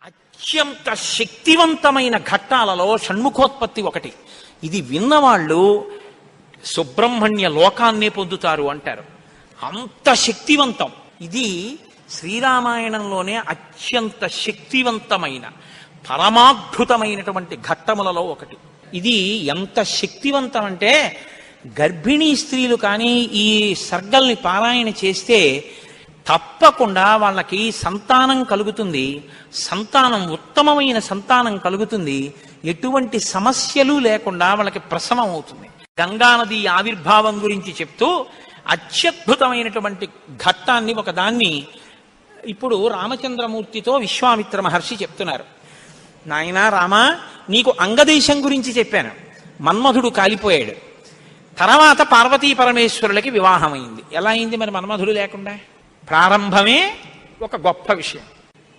అత్యంత శక్తివంతమైన ఘట్టాలలో షణ్ముఖోత్పత్తి ఒకటి. ఇది విన్నవాళ్ళు సుబ్రహ్మణ్య లోకాన్నే పొందుతారు అంటారు. అంత శక్తివంతం. ఇది శ్రీరామాయణంలోనే అత్యంత శక్తివంతమైన పరమాద్భుతమైనటువంటి ఘట్టములలో ఒకటి. ఇది ఎంత శక్తివంతం అంటే గర్భిణీ స్త్రీలు కానీ ఈ సర్గల్ని పారాయణ చేస్తే తప్పకుండా వాళ్ళకి సంతానం కలుగుతుంది. సంతానం ఉత్తమమైన సంతానం కలుగుతుంది. ఎటువంటి సమస్యలు లేకుండా వాళ్ళకి ప్రసవం అవుతుంది. గంగానది ఆవిర్భావం గురించి చెప్తూ అత్యద్భుతమైనటువంటి ఘట్టాన్ని ఒకదాన్ని ఇప్పుడు రామచంద్రమూర్తితో విశ్వామిత్ర మహర్షి చెప్తున్నారు. నాయనా రామా, నీకు అంగదేశం గురించి చెప్పాను. మన్మధుడు కాలిపోయాడు. తర్వాత పార్వతీ పరమేశ్వరులకి వివాహమైంది. ఎలా అయింది మరి మన్మధుడు లేకుండా? ప్రారంభమే ఒక గొప్ప విషయం.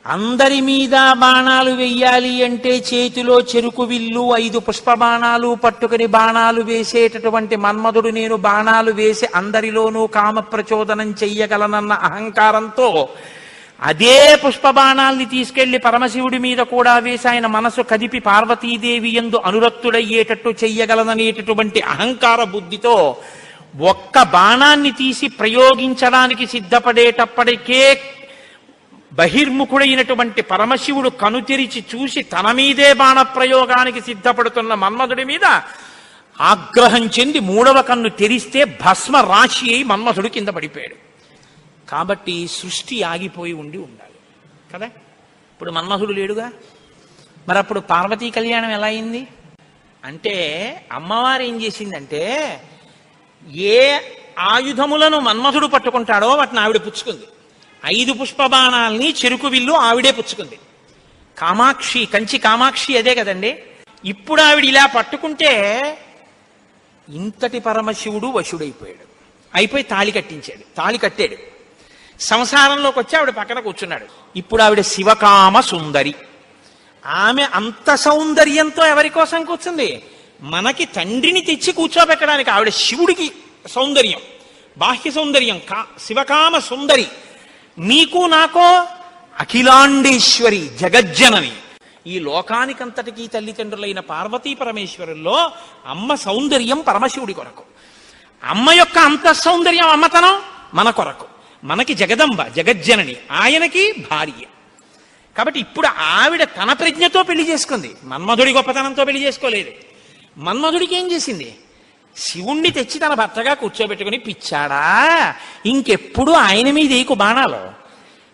అందరి మీద బాణాలు వెయ్యాలి అంటే చేతిలో చెరుకు విల్లు 5 పుష్ప బాణాలు పట్టుకుని బాణాలు వేసేటటువంటి మన్మధుడు నేను బాణాలు వేసి అందరిలోనూ కామ ప్రచోదనం చెయ్యగలనన్న అహంకారంతో అదే పుష్ప బాణాల్ని తీసుకెళ్లి పరమశివుడి మీద కూడా వేసి ఆయన మనసు కదిపి పార్వతీదేవి యందు అనురక్తుడయ్యేటట్టు చెయ్యగలననేటటువంటి అహంకార బుద్ధితో ఒక్క బాణాన్ని తీసి ప్రయోగించడానికి సిద్ధపడేటప్పటికే బహిర్ముఖుడైనటువంటి పరమశివుడు కనుతెరిచి చూసి తన మీదే బాణ ప్రయోగానికి సిద్ధపడుతున్న మన్మధుడి మీద ఆగ్రహం చెంది 3వ కన్ను తెరిస్తే భస్మ రాశి అయి మన్మధుడు కింద పడిపోయాడు. కాబట్టి సృష్టి ఆగిపోయి ఉండాలి కదా. ఇప్పుడు మన్మధుడు లేడుగా. మరి అప్పుడు పార్వతీ కళ్యాణం ఎలా అయింది అంటే అమ్మవారు ఏం చేసిందంటే ఏ ఆయుధములను మన్మధుడు పట్టుకుంటాడో వాటిని ఆవిడ పుచ్చుకుంది. 5 పుష్ప బాణాల్ని చెరుకు విల్లు ఆవిడే పుచ్చుకుంది. కామాక్షి, కంచి కామాక్షి అదే కదండి. ఇప్పుడు ఆవిడ ఇలా పట్టుకుంటే ఇంతటి పరమశివుడు వశుడైపోయాడు. అయిపోయి తాళి కట్టాడు. సంసారంలోకి వచ్చి ఆవిడ పక్కన కూర్చున్నాడు. ఇప్పుడు ఆవిడ శివకామ సుందరి. ఆమె అంత సౌందర్యంతో ఎవరి కోసం కూర్చుంది? మనకి తండ్రిని తెచ్చి కూర్చోబెట్టడానికి. ఆవిడ శివుడికి సౌందర్యం, బాహ్య సౌందర్యం, శివకామ సుందరి. నీకు నాకో అఖిలాండేశ్వరి, జగజ్జనని. ఈ లోకానికంతటికీ తల్లిదండ్రులైన పార్వతీ పరమేశ్వరుల్లో అమ్మ సౌందర్యం పరమశివుడి కొరకు, అమ్మ యొక్క అంత సౌందర్యం అమ్మతనం మన కొరకు. మనకి జగదంబ, జగజ్జనని, ఆయనకి భార్య. కాబట్టి ఇప్పుడు ఆవిడ తన ప్రజ్ఞతో పెళ్లి చేసుకుంది. మన్మధుడి గొప్పతనంతో పెళ్లి చేసుకోలేదు. మన్మధుడికి ఏం చేసింది? శివుణ్ణి తెచ్చి తన భర్తగా కూర్చోబెట్టుకుని, పిచ్చాడా ఇంకెప్పుడు ఆయన మీద వేయకు బాణాలు,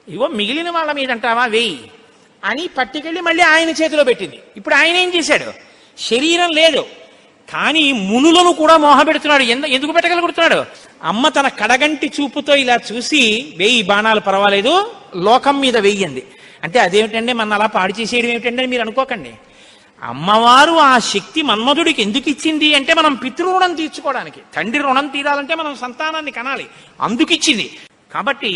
ఇవో మిగిలిన వాళ్ళ మీద అంటావా వేయి అని పట్టుకెళ్ళి మళ్ళీ ఆయన చేతిలో పెట్టింది. ఇప్పుడు ఆయన ఏం చేశాడు? శరీరం లేదు కానీ మునులను కూడా మోహపెడుతున్నాడు. ఎందుకు పెట్టగలుగుతున్నాడు? అమ్మ తన కడగంటి చూపుతో ఇలా చూసి వేయి బాణాలు పర్వాలేదు, లోకం మీద వెయ్యండి అంటే అదేమిటండి మన అలా పాడు చేసేయడం ఏమిటండి అని మీరు అనుకోకండి. అమ్మవారు ఆ శక్తి మన్మధుడికి ఎందుకు ఇచ్చింది అంటే మనం పితృరుణం తీర్చుకోవడానికి. తండ్రి రుణం తీరాలంటే మనం సంతానాన్ని కనాలి, అందుకిచ్చింది. కాబట్టి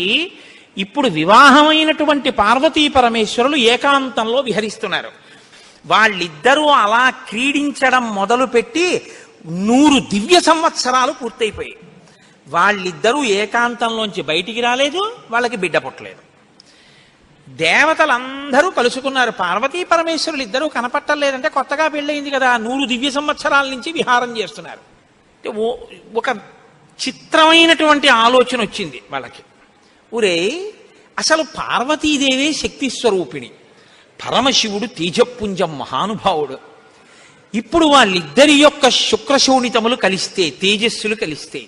ఇప్పుడు వివాహమైనటువంటి పార్వతీ పరమేశ్వరులు ఏకాంతంలో విహరిస్తున్నారు. వాళ్ళిద్దరూ అలా క్రీడించడం మొదలుపెట్టి 100 దివ్య సంవత్సరాలు పూర్తయిపోయాయి. వాళ్ళిద్దరూ ఏకాంతంలోంచి బయటికి రాలేదు, వాళ్ళకి బిడ్డ పుట్టలేదు. దేవతలందరూ కలుసుకున్నారు. పార్వతీ పరమేశ్వరులు ఇద్దరూ కనపట్టలేదంటే కొత్తగా పెళ్ళయింది కదా, 100 దివ్య సంవత్సరాల నుంచి విహారం చేస్తున్నారు. ఒక చిత్రమైనటువంటి ఆలోచన వచ్చింది వాళ్ళకి. ఒరే, అసలు పార్వతీదేవే శక్తి స్వరూపిణి, పరమశివుడు తేజపుంజం మహానుభావుడు. ఇప్పుడు వాళ్ళిద్దరి యొక్క శుక్రశోణితములు కలిస్తే, తేజస్సులు కలిస్తే,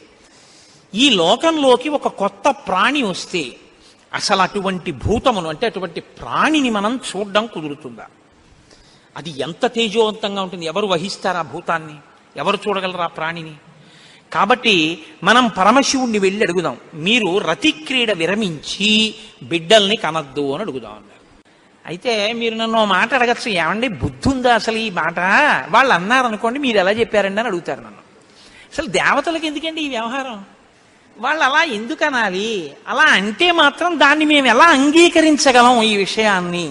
ఈ లోకంలోకి ఒక కొత్త ప్రాణి వస్తే అసలు అటువంటి భూతమును అంటే అటువంటి ప్రాణిని మనం చూడడం కుదురుతుందా? అది ఎంత తేజోవంతంగా ఉంటుంది? ఎవరు వహిస్తారు ఆ భూతాన్ని? ఎవరు చూడగలరు ఆ ప్రాణిని? కాబట్టి మనం పరమశివుణ్ణి వెళ్ళి అడుగుదాం, మీరు రతిక్రీడ విరమించి బిడ్డల్ని కనద్దు అని అడుగుదాం అన్నారు. అయితే మీరు నన్ను మాట అడగచ్చు, ఏమండి బుద్ధి ఉందా అసలు ఈ మాట? వాళ్ళు అన్నారనుకోండి, మీరు ఎలా చెప్పారండి అని అడుగుతారు నన్ను. అసలు దేవతలకు ఎందుకండి ఈ వ్యవహారం? వాళ్ళు అలా ఎందుకు అనాలి? అలా అంటే మాత్రం దాన్ని మేము ఎలా అంగీకరించగలం ఈ విషయాన్ని?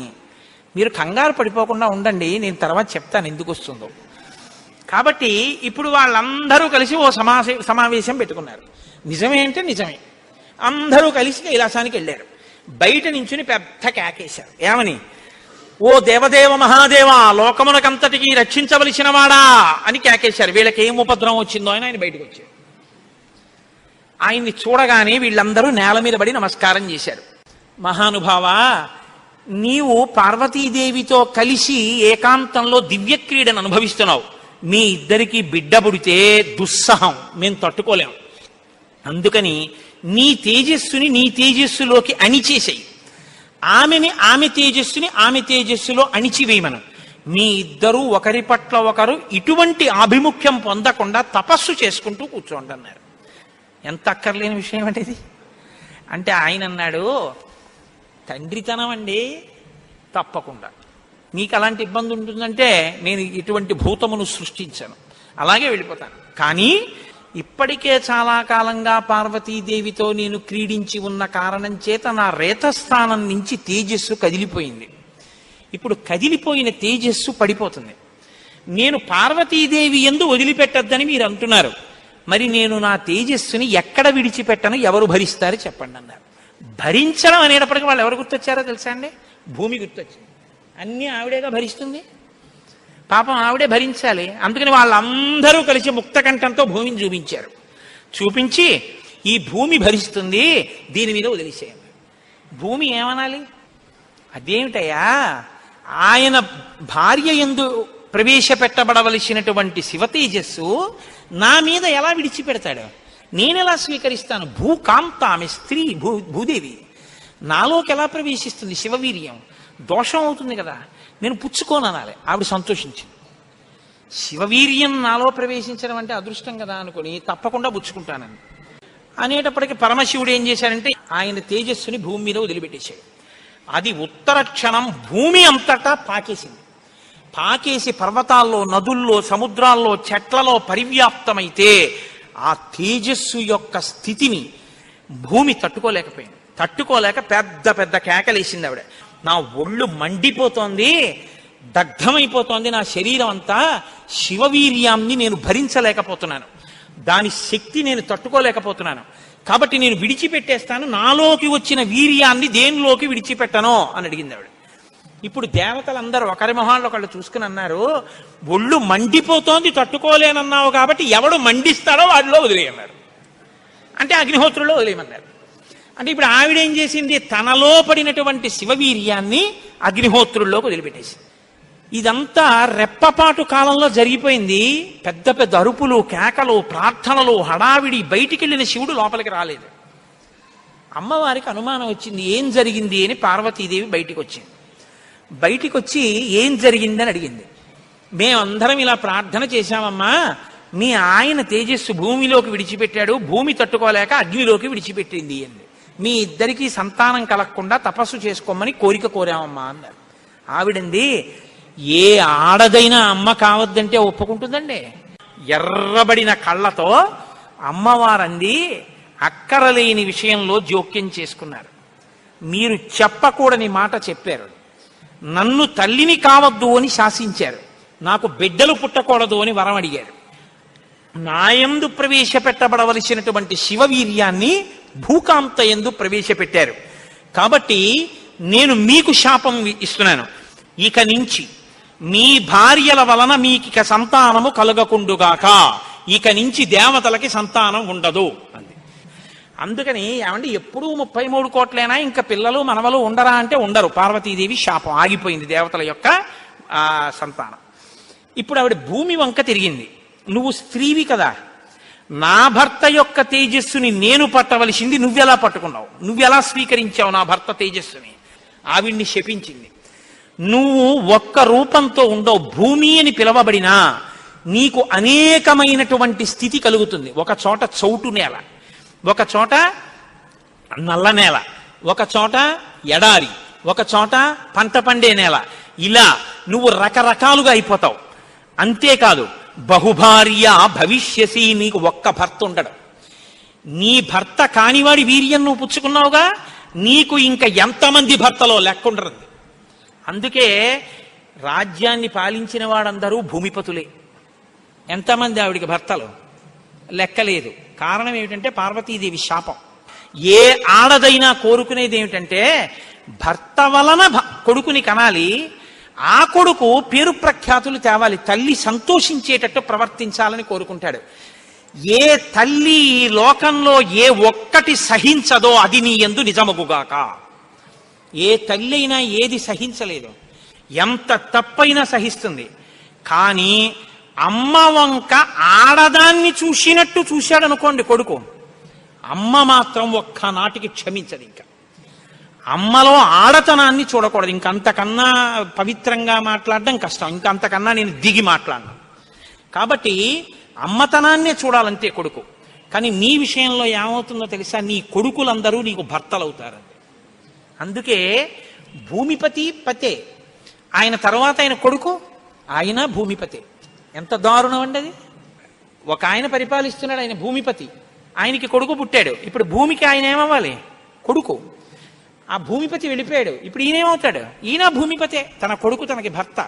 మీరు కంగారు పడిపోకుండా ఉండండి, నేను తర్వాత చెప్తాను ఎందుకు వస్తుందో. కాబట్టి ఇప్పుడు వాళ్ళందరూ కలిసి ఓ సమావేశం పెట్టుకున్నారు. నిజమే అంటే నిజమే. అందరూ కలిసి కైలాసానికి వెళ్ళారు. బయట నించుని పెద్ద కేకేశారు. ఏమని? ఓ దేవదేవ మహాదేవ, లోకమునకంతటికి రక్షించవలసిన వాడా అని కేకేశారు. వీళ్ళకి ఏం ఉపద్రవం వచ్చిందో అని ఆయన బయటకు వచ్చారు. ఆయన్ని చూడగానే వీళ్ళందరూ నేల మీద పడి నమస్కారం చేశారు. మహానుభావా, నీవు పార్వతీదేవితో కలిసి ఏకాంతంలో దివ్యక్రీడను అనుభవిస్తున్నావు. మీ ఇద్దరికి బిడ్డ పుడితే దుస్సహం, మేము తట్టుకోలేం. అందుకని నీ తేజస్సుని నీ తేజస్సులోకి అణిచేసేయి, ఆమె తేజస్సుని ఆమె తేజస్సులో అణిచివేయమను. మీ ఇద్దరూ ఒకరి పట్ల ఒకరు ఇటువంటి ఆభిముఖ్యం పొందకుండా తపస్సు చేసుకుంటూ కూర్చోండి అన్నారు. ఎంత అక్కర్లేని విషయం అంటే ఇది. అంటే ఆయన అన్నాడు, తండ్రితనం అండి, తప్పకుండా మీకు అలాంటి ఇబ్బంది ఉంటుందంటే నేను ఇటువంటి భూతమును సృష్టించాను, అలాగే వెళ్ళిపోతాను. కానీ ఇప్పటికే చాలా కాలంగా పార్వతీదేవితో నేను క్రీడించి ఉన్న కారణం చేత నా రేతస్థానం నుంచి తేజస్సు కదిలిపోయింది. ఇప్పుడు కదిలిపోయిన తేజస్సు పడిపోతుంది. నేను పార్వతీదేవి యందు వదిలిపెట్టద్దని మీరు అంటున్నారు. మరి నేను నా తేజస్సుని ఎక్కడ విడిచిపెట్టను, ఎవరు భరిస్తారు చెప్పండి అన్నారు. భరించడం అనేటప్పటికీ వాళ్ళు ఎవరు గుర్తొచ్చారో తెలుసా అండి? భూమి గుర్తొచ్చింది. అన్నీ ఆవిడేగా భరిస్తుంది, పాపం ఆవిడే భరించాలి. అందుకని వాళ్ళందరూ కలిసి ముక్తకంఠంతో భూమిని చూపించారు. చూపించి ఈ భూమి భరిస్తుంది, దీని మీద వదిలేసేయండి. భూమి ఏమనాలి? అదేమిటయ్యా, ఆయన భార్య యందు ప్రవేశపెట్టబడవలసినటువంటి శివతేజస్సు నా మీద ఎలా విడిచిపెడతాడు? నేనెలా స్వీకరిస్తాను? భూకాంత, ఆమె స్త్రీ, భూదేవి నాలోకి ఎలా ప్రవేశిస్తుంది? శివవీర్యం దోషం అవుతుంది కదా, నేను పుచ్చుకోననాలి. ఆవిడ సంతోషించింది. శివవీర్యం నాలో ప్రవేశించడం అంటే అదృష్టం కదా అనుకుని తప్పకుండా పుచ్చుకుంటానని అనేటప్పటికీ పరమశివుడు ఏం చేశారంటే ఆయన తేజస్సుని భూమి మీద వదిలిపెట్టేశాడు. అది ఉత్తర క్షణం భూమి అంతటా పాకేసింది. పాకేసి పర్వతాల్లో, నదుల్లో, సముద్రాల్లో, చెట్లలో పరివ్యాప్తమైతే ఆ తేజస్సు యొక్క స్థితిని భూమి తట్టుకోలేకపోయింది. తట్టుకోలేక పెద్ద పెద్ద కేకలేసింది ఆవిడ. నా ఒళ్ళు మండిపోతోంది, దగ్ధమైపోతోంది నా శరీరం అంతా, శివవీర్యాన్ని నేను భరించలేకపోతున్నాను, దాని శక్తి నేను తట్టుకోలేకపోతున్నాను, కాబట్టి నేను విడిచిపెట్టేస్తాను, నాలోకి వచ్చిన వీర్యాన్ని దేనిలోకి విడిచిపెట్టను అని అడిగింది ఆవిడ. ఇప్పుడు దేవతలందరూ ఒకరి మొహాల్లో ఒకళ్ళు చూసుకుని అన్నారు, ఒళ్ళు మండిపోతోంది తట్టుకోలేనన్నావు కాబట్టి ఎవడు మండిస్తాడో వాడిలో వదిలేయన్నారు. అంటే అగ్నిహోత్రులో వదిలేయమన్నారు. అంటే ఇప్పుడు ఆవిడేం చేసింది? తనలో పడినటువంటి శివవీర్యాన్ని అగ్నిహోత్రుల్లోకి వదిలిపెట్టేసింది. ఇదంతా రెప్పపాటు కాలంలో జరిగిపోయింది. పెద్ద పెద్ద అరుపులు, కేకలు, ప్రార్థనలు, హడావిడి. బయటికి వెళ్ళిన శివుడు లోపలికి రాలేదు. అమ్మవారికి అనుమానం వచ్చింది, ఏం జరిగింది అని. పార్వతీదేవి బయటికి వచ్చింది. బయటికి వచ్చి ఏం జరిగిందని అడిగింది. మేమందరం ఇలా ప్రార్థన చేశామమ్మా, మీ ఆయన తేజస్సు భూమిలోకి విడిచిపెట్టాడు, భూమి తట్టుకోలేక అగ్నిలోకి విడిచిపెట్టింది అంది. మీ ఇద్దరికీ సంతానం కలగకుండా తపస్సు చేసుకోమని కోరిక కోరామమ్మా అన్నారు. ఆవిడంది, ఏ ఆడదైనా అమ్మ కావద్దంటే ఒప్పుకుంటుందండి? ఎర్రబడిన కళ్ళతో అమ్మవారంది, అక్కరలేని విషయంలో జోక్యం చేసుకున్నారు. మీరు చెప్పకూడని మాట చెప్పారు. నన్ను తల్లిని కావద్దు అని శాసించారు. నాకు బిడ్డలు పుట్టకూడదు అని వరం అడిగారు. నాయందు ప్రవేశపెట్టబడవలసినటువంటి శివవీర్యాన్ని భూకాంత యందు ప్రవేశపెట్టారు. కాబట్టి నేను మీకు శాపం ఇస్తున్నాను, ఇక నుంచి మీ భార్యల వలన మీకిక సంతానము కలగకుండుగాక, ఇక నుంచి దేవతలకి సంతానం ఉండదు అంది. అందుకని ఏమంటే ఎప్పుడూ 33 కోట్లైనా ఇంకా పిల్లలు మనవలు ఉండరా అంటే ఉండరు. పార్వతీదేవి శాపం ఆగిపోయింది, దేవతల యొక్క సంతానం. ఇప్పుడు ఆవిడ భూమి వంక తిరిగింది. నువ్వు స్త్రీవి కదా, నా భర్త యొక్క తేజస్సుని నేను పట్టవలసింది నువ్వెలా పట్టుకున్నావు, నువ్వెలా స్వీకరించావు నా భర్త తేజస్సుని? ఆవిడ్ని శపించింది. నువ్వు ఒక్క రూపంతో ఉండవు, భూమి అని పిలవబడినా నీకు అనేకమైనటువంటి స్థితి కలుగుతుంది. ఒక చోట చౌటు నేల, ఒక చోట నల్ల నేల, ఒక చోట ఎడారి, ఒక చోట పంట పండే నేల. ఇలా నువ్వు రకరకాలుగా అయిపోతావు. అంతేకాదు, బహుభార్య భవిష్యసి, నీకు ఒక్క భర్త ఉండడు. నీ భర్త కానివాడి వీర్యం నువ్వు పుచ్చుకున్నావుగా, నీకు ఇంకా ఎంతమంది భర్తలో లెక్కుండరు. అందుకే రాజ్యాన్ని పాలించిన వాడందరూ భూమిపతులే. ఎంతమంది ఆవిడికి భర్తలు లెక్కలేదు. కారణం ఏమిటంటే పార్వతీదేవి శాపం. ఏ ఆడదైనా కోరుకునేది ఏమిటంటే భర్త వలన కొడుకుని కనాలి, ఆ కొడుకు పేరు ప్రఖ్యాతులు తేవాలి, తల్లి సంతోషించేటట్టు ప్రవర్తించాలని కోరుకుంటాడు. ఏ తల్లి ఈ లోకంలో ఏ ఒక్కటి సహించదో అది నీ యందు నిజమగుగాక. ఏ తల్లి అయినా ఏది సహించలేదు, ఎంత తప్పైనా సహిస్తుంది. కానీ అమ్మ వంక ఆడదాన్ని చూసినట్టు చూశాడు అనుకోండి కొడుకు, అమ్మ మాత్రం ఒక్కనాటికి క్షమించదు. ఇంకా అమ్మలో ఆడతనాన్ని చూడకూడదు. ఇంకంతకన్నా పవిత్రంగా మాట్లాడడం కష్టం, ఇంకంతకన్నా నేను దిగి మాట్లాడను. కాబట్టి అమ్మతనాన్నే చూడాలంతే కొడుకు. కానీ నీ విషయంలో ఏమవుతుందో తెలుసా, నీ కొడుకులందరూ నీకు భర్తలవుతారు. అందుకే భూమిపతి పతే, ఆయన తర్వాత ఆయన కొడుకు, ఆయన భూమిపతి. ఎంత దారుణం అండి అది. ఒక ఆయన పరిపాలిస్తున్నాడు, ఆయన భూమిపతి, ఆయనకి కొడుకు పుట్టాడు. ఇప్పుడు భూమికి ఆయన ఏమవ్వాలి? కొడుకు. ఆ భూమిపతి వెళ్ళిపోయాడు, ఇప్పుడు ఈయనేమవుతాడు? ఈయన భూమిపతే, తన కొడుకు తనకి భర్త.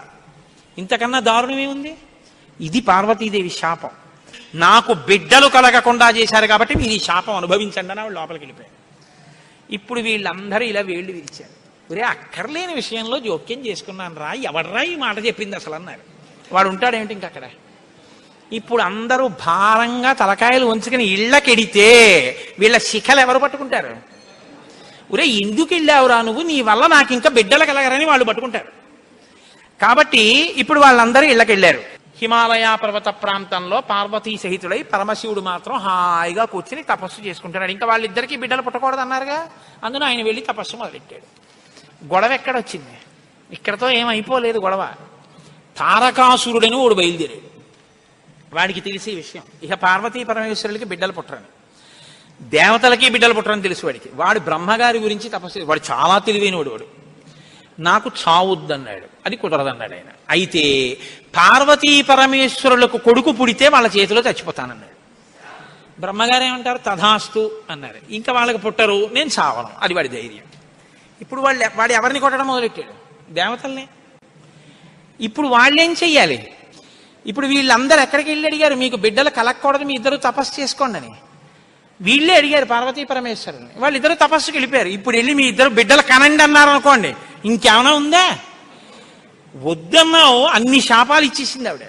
ఇంతకన్నా దారుణమేముంది? ఇది పార్వతీదేవి శాపం. నాకు బిడ్డలు కలగకుండా చేశారు కాబట్టి మీరు ఈ శాపం అనుభవించండి అని ఆవిడ లోపలికి వెళ్ళిపోయారు. ఇప్పుడు వీళ్ళందరూ ఇలా వేళ్ళు విరిచారు. ఒరే, అక్కర్లేని విషయంలో జోక్యం చేసుకున్నాను రా, ఎవడ్రా ఈ మాట చెప్పింది అసలు అన్నారు. వాడు ఉంటాడేమిటి ఇంకక్కడ. ఇప్పుడు అందరూ భారంగా తలకాయలు ఉంచుకుని ఇళ్ళకెడితే వీళ్ళ శిఖలు ఎవరు పట్టుకుంటారు? ఒరే, ఎందుకు వెళ్ళావురా నువ్వు, నీ వల్ల నాకు ఇంకా బిడ్డలు కలగరని వాళ్ళు పట్టుకుంటారు. కాబట్టి ఇప్పుడు వాళ్ళందరూ ఇళ్ళకెళ్ళారు. హిమాలయ పర్వత ప్రాంతంలో పార్వతీ సహితుడై పరమశివుడు మాత్రం హాయిగా కూర్చుని తపస్సు చేసుకుంటున్నాడు. ఇంకా వాళ్ళిద్దరికీ బిడ్డలు పుట్టకూడదు అన్నారుగా, అందులో ఆయన వెళ్ళి తపస్సు మొదలెట్టాడు. గొడవ ఎక్కడొచ్చింది? ఇక్కడతో ఏమైపోలేదు గొడవ. తారకాసురుడని వాడు బయలుదేరాడు. వాడికి తెలిసే విషయం, ఇక పార్వతీ పరమేశ్వరులకి బిడ్డలు పుట్టరని, దేవతలకి బిడ్డలు పుట్టరని తెలుసు వాడికి. వాడు బ్రహ్మగారి గురించి తపస్సు, వాడు చాలా తెలివైనవాడు. వాడు నాకు చావుద్దన్నాడు, అది కుదరదన్నాడు ఆయన. అయితే పార్వతీ పరమేశ్వరులకు కొడుకు పుడితే వాళ్ళ చేతిలో చచ్చిపోతానన్నాడు. బ్రహ్మగారు ఏమంటారు? తథాస్తు అన్నారు. ఇంకా వాళ్ళకి పుట్టరు, నేను చావను, అది వాడి ధైర్యం. ఇప్పుడు వాడు ఎవరిని కొట్టడం మొదలెట్టాడు? దేవతల్ని. ఇప్పుడు వాళ్ళేం చెయ్యాలి? ఇప్పుడు వీళ్ళందరూ ఎక్కడికి వెళ్ళి అడిగారు, మీకు బిడ్డలు కలగకూడదు, మీ ఇద్దరు తపస్సు చేసుకోండి అని. వీళ్ళే అడిగారు పార్వతీ పరమేశ్వరుని. వాళ్ళిద్దరు తపస్సుకి వెళ్ళిపోయారు. ఇప్పుడు వెళ్ళి మీ ఇద్దరు బిడ్డలు కనండి అన్నారు అనుకోండి, ఇంకేమైనా ఉందా? వద్దన్నావు, అన్ని శాపాలు ఇచ్చేసింది ఆవిడ.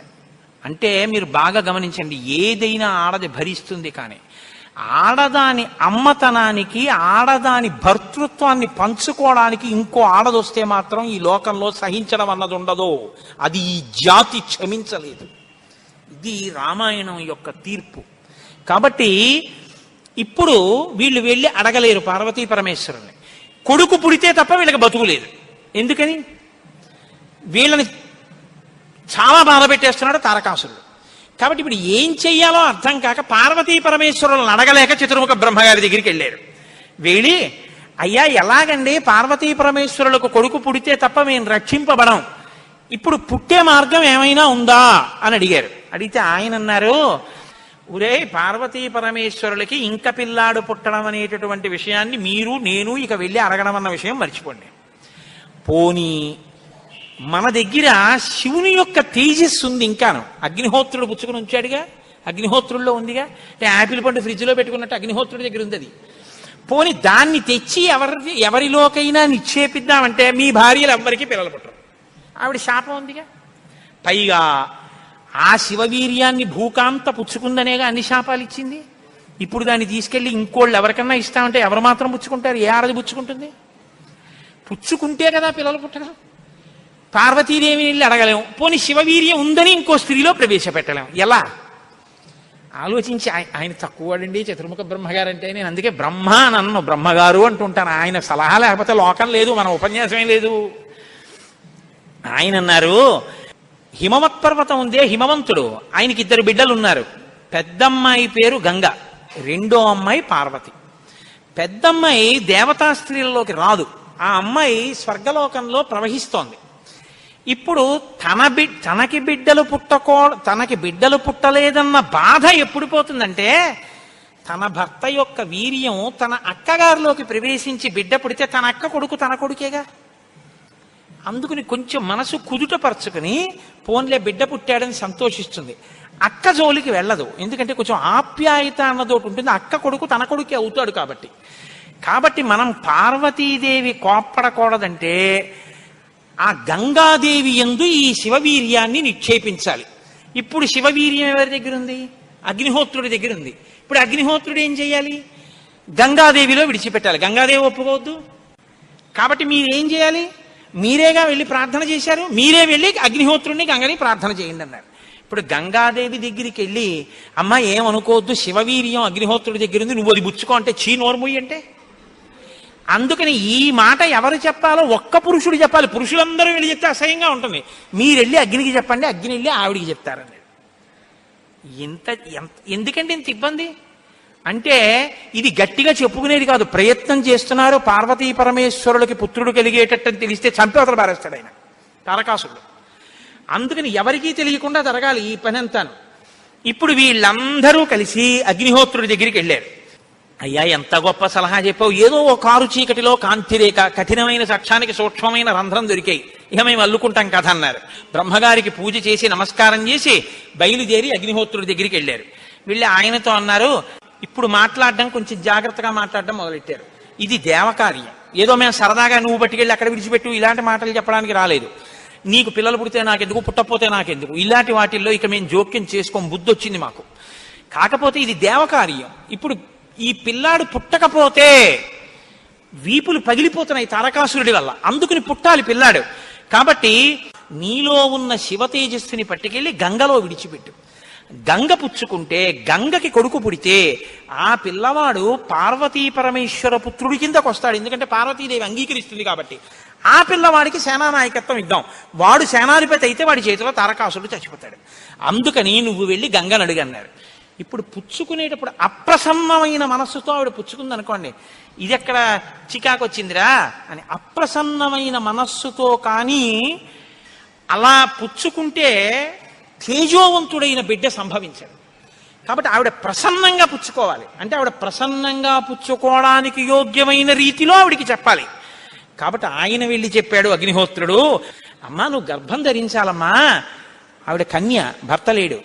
అంటే మీరు బాగా గమనించండి, ఏదైనా ఆడది భరిస్తుంది, కానీ ఆడదాని అమ్మతనానికి, ఆడదాని భర్తృత్వాన్ని పంచుకోవడానికి ఇంకో ఆడదొస్తే మాత్రం ఈ లోకంలో సహించడం అన్నది ఉండదు. అది ఈ జాతి క్షమించలేదు. ఇది రామాయణం యొక్క తీర్పు. కాబట్టి ఇప్పుడు వీళ్ళు వెళ్ళి అడగలేరు పార్వతీ పరమేశ్వరుని. కొడుకు పుడితే తప్ప వీళ్ళకి బతుకులేదు. ఎందుకని? వీళ్ళని చాలా బాధ పెట్టేస్తున్నాడు తారకాసురుడు. కాబట్టి ఇప్పుడు ఏం చెయ్యాలో అర్థం కాక పార్వతీ పరమేశ్వరులను అడగలేక చతుర్ముఖ బ్రహ్మగారి దగ్గరికి వెళ్ళారు. వెళ్ళి, అయ్యా ఎలాగండి, పార్వతీ పరమేశ్వరులకు కొడుకు పుడితే తప్ప మేము రక్షింపబడం, ఇప్పుడు పుట్టే మార్గం ఏమైనా ఉందా అని అడిగారు. అడిగితే ఆయన అన్నారు, ఒరే, పార్వతీ పరమేశ్వరులకి ఇంక పిల్లాడు పుట్టడం అనేటటువంటి విషయాన్ని మీరు నేను ఇక వెళ్ళి అడగడం అన్న విషయం మర్చిపోండి. పోనీ మన దగ్గర శివుని యొక్క తేజస్సు ఉంది ఇంకాను. అగ్నిహోత్రుడు పుచ్చుకుని ఉంచాడుగా, అగ్నిహోత్రుల్లో ఉందిగా. యాపిల్ పండు ఫ్రిడ్జ్లో పెట్టుకున్నట్టు అగ్నిహోత్రుడి దగ్గర ఉంది అది. పోని దాన్ని తెచ్చి ఎవరిలోకైనా నిక్షేపిద్దామంటే మీ భార్యలు ఎవ్వరికీ పిల్లలు పుట్టరు, ఆవిడ శాపం ఉందిగా. పైగా ఆ శివవీర్యాన్ని భూకాంత పుచ్చుకుందనేగా అన్ని శాపాలు ఇచ్చింది. ఇప్పుడు దాన్ని తీసుకెళ్లి ఇంకోళ్ళు ఎవరికన్నా ఇస్తామంటే ఎవరు మాత్రం పుచ్చుకుంటారు? ఏ ఆడది పుచ్చుకుంటుంది? పుచ్చుకుంటే కదా పిల్లలు పుట్టడం. పార్వతీదేవిని వెళ్ళి అడగలేము, పోనీ శివవీర్యం ఉందని ఇంకో స్త్రీలో ప్రవేశపెట్టలేము. ఎలా ఆలోచించి, ఆయన తక్కువడండి చతుర్ముఖ బ్రహ్మగారు అంటే. నేను అందుకే బ్రహ్మ నన్ను బ్రహ్మగారు అంటుంటాను. ఆయన సలహా లేకపోతే లోకం లేదు, మన ఉపన్యాసమే లేదు. ఆయన అన్నారు, హిమవత్ పర్వతం ఉందే, హిమవంతుడు, ఆయనకి 2 బిడ్డలు ఉన్నారు. పెద్దమ్మాయి పేరు గంగ, రెండో అమ్మాయి పార్వతి. పెద్దమ్మాయి దేవతా స్త్రీలలోకి రాదు, ఆ అమ్మాయి స్వర్గలోకంలో ప్రవహిస్తోంది. ఇప్పుడు తనకి బిడ్డలు పుట్టలేదన్న బాధ ఎప్పుడు పోతుందంటే, తన భర్త యొక్క వీర్యం తన అక్కగారిలోకి ప్రవేశించి బిడ్డ పుడితే తన అక్క కొడుకు తన కొడుకేగా. అందుకుని కొంచెం మనసు కుదుటపరుచుకుని పోన్లే బిడ్డ పుట్టాడని సంతోషిస్తుంది. అక్క జోలికి వెళ్ళదు, ఎందుకంటే కొంచెం ఆప్యాయత అన్నదోటి ఉంటుంది. అక్క కొడుకు తన కొడుకే అవుతాడు కాబట్టి. మనం పార్వతీదేవి కోప్పడకూడదంటే ఆ గంగాదేవి యందు ఈ శివవీర్యాన్ని నిక్షేపించాలి. ఇప్పుడు శివవీర్యం ఎవరి దగ్గర ఉంది? అగ్నిహోత్రుడి దగ్గర ఉంది. ఇప్పుడు అగ్నిహోత్రుడు ఏం చేయాలి? గంగాదేవిలో విడిచిపెట్టాలి. గంగాదేవి ఒప్పుకోవద్దు. కాబట్టి మీరేం చేయాలి? మీరేగా వెళ్ళి ప్రార్థన చేశారు, మీరే వెళ్ళి అగ్నిహోత్రుడిని గంగని ప్రార్థన చేయండి అన్నారు. ఇప్పుడు గంగాదేవి దగ్గరికి వెళ్ళి, అమ్మ ఏమనుకోవద్దు, శివవీర్యం అగ్నిహోత్రుడి దగ్గర ఉంది, నువ్వు అది బుచ్చుకో అంటే చీ నోర్ముయ్యి అంటే. అందుకని ఈ మాట ఎవరు చెప్పాలో ఒక్క పురుషుడు చెప్పాలి. పురుషులందరూ వెళ్ళి చెప్తే అసహ్యంగా ఉంటుంది. మీరు వెళ్ళి అగ్నికి చెప్పండి, అగ్ని వెళ్ళి ఆవిడికి చెప్తారని. ఎందుకంటే ఇంత ఇబ్బంది అంటే ఇది గట్టిగా చెప్పుకునేది కాదు. ప్రయత్నం చేస్తున్నారు. పార్వతీ పరమేశ్వరులకి పుత్రుడు కలిగేటట్టని తెలిస్తే చంపేవతలు పారేస్తాడు ఆయన తారకాసుడు. అందుకని ఎవరికీ తెలియకుండా జరగాలి ఈ పని అంతాను. ఇప్పుడు వీళ్ళందరూ కలిసి అగ్నిహోత్రుడి దగ్గరికి వెళ్ళారు. అయ్యా ఎంత గొప్ప సలహా చెప్పావు, ఏదో ఓ కారు చీకటిలో కాంతిరేఖ, కఠినమైన సాక్ష్యానికి సూక్ష్మమైన రంధ్రం దొరికాయి, ఇక మేము అల్లుకుంటాం కథ అన్నారు. బ్రహ్మగారికి పూజ చేసి నమస్కారం చేసి బయలుదేరి అగ్నిహోత్రుడి దగ్గరికి వెళ్ళారు. వెళ్ళి ఆయనతో అన్నారు, ఇప్పుడు మాట్లాడడం కొంచెం జాగ్రత్తగా మాట్లాడడం మొదలెట్టారు. ఇది దేవకార్యం, ఏదో మేము సరదాగా నువ్వు పట్టుకెళ్ళి అక్కడ విడిచిపెట్టు ఇలాంటి మాటలు చెప్పడానికి రాలేదు. నీకు పిల్లలు పుడితే నాకెందుకు, పుట్టకపోతే నాకెందుకు, ఇలాంటి వాటిల్లో ఇక మేము జోక్యం చేసుకోం, బుద్ధి వచ్చింది మాకు. కాకపోతే ఇది దేవకార్యం. ఇప్పుడు ఈ పిల్లాడు పుట్టకపోతే వీపులు పగిలిపోతున్నాయి తారకాసురుడి వల్ల, అందుకుని పుట్టాలి పిల్లాడు. కాబట్టి నీలో ఉన్న శివ తేజస్సుని పట్టుకెళ్ళి గంగలో విడిచిపెట్టు. గంగ పుచ్చుకుంటే, గంగకి కొడుకు పుడితే ఆ పిల్లవాడు పార్వతీ పరమేశ్వర పుత్రుడి కిందకు వస్తాడు. ఎందుకంటే పార్వతీదేవి అంగీకరిస్తుంది కాబట్టి. ఆ పిల్లవాడికి సేనానాయకత్వం ఇద్దాం. వాడు సేనాధిపతి అయితే వాడి చేతిలో తారకాసురుడు చచ్చిపోతాడు. అందుకని నువ్వు వెళ్ళి గంగను అడిగన్నారు. ఇప్పుడు పుచ్చుకునేటప్పుడు అప్రసన్నమైన మనస్సుతో ఆవిడ పుచ్చుకుంది అనుకోండి, ఇది ఎక్కడ చికాకు వచ్చిందిరా అని. అప్రసన్నమైన మనస్సుతో కానీ అలా పుచ్చుకుంటే తేజోవంతుడైన బిడ్డ సంభవించాడు. కాబట్టి ఆవిడ ప్రసన్నంగా పుచ్చుకోవాలి. అంటే ఆవిడ ప్రసన్నంగా పుచ్చుకోవడానికి యోగ్యమైన రీతిలో ఆవిడికి చెప్పాలి. కాబట్టి ఆయన వెళ్ళి చెప్పాడు అగ్నిహోత్రుడు, అమ్మా నువ్వు గర్భం ధరించాలమ్మా, ఆవిడ కన్య, భర్త లేడు.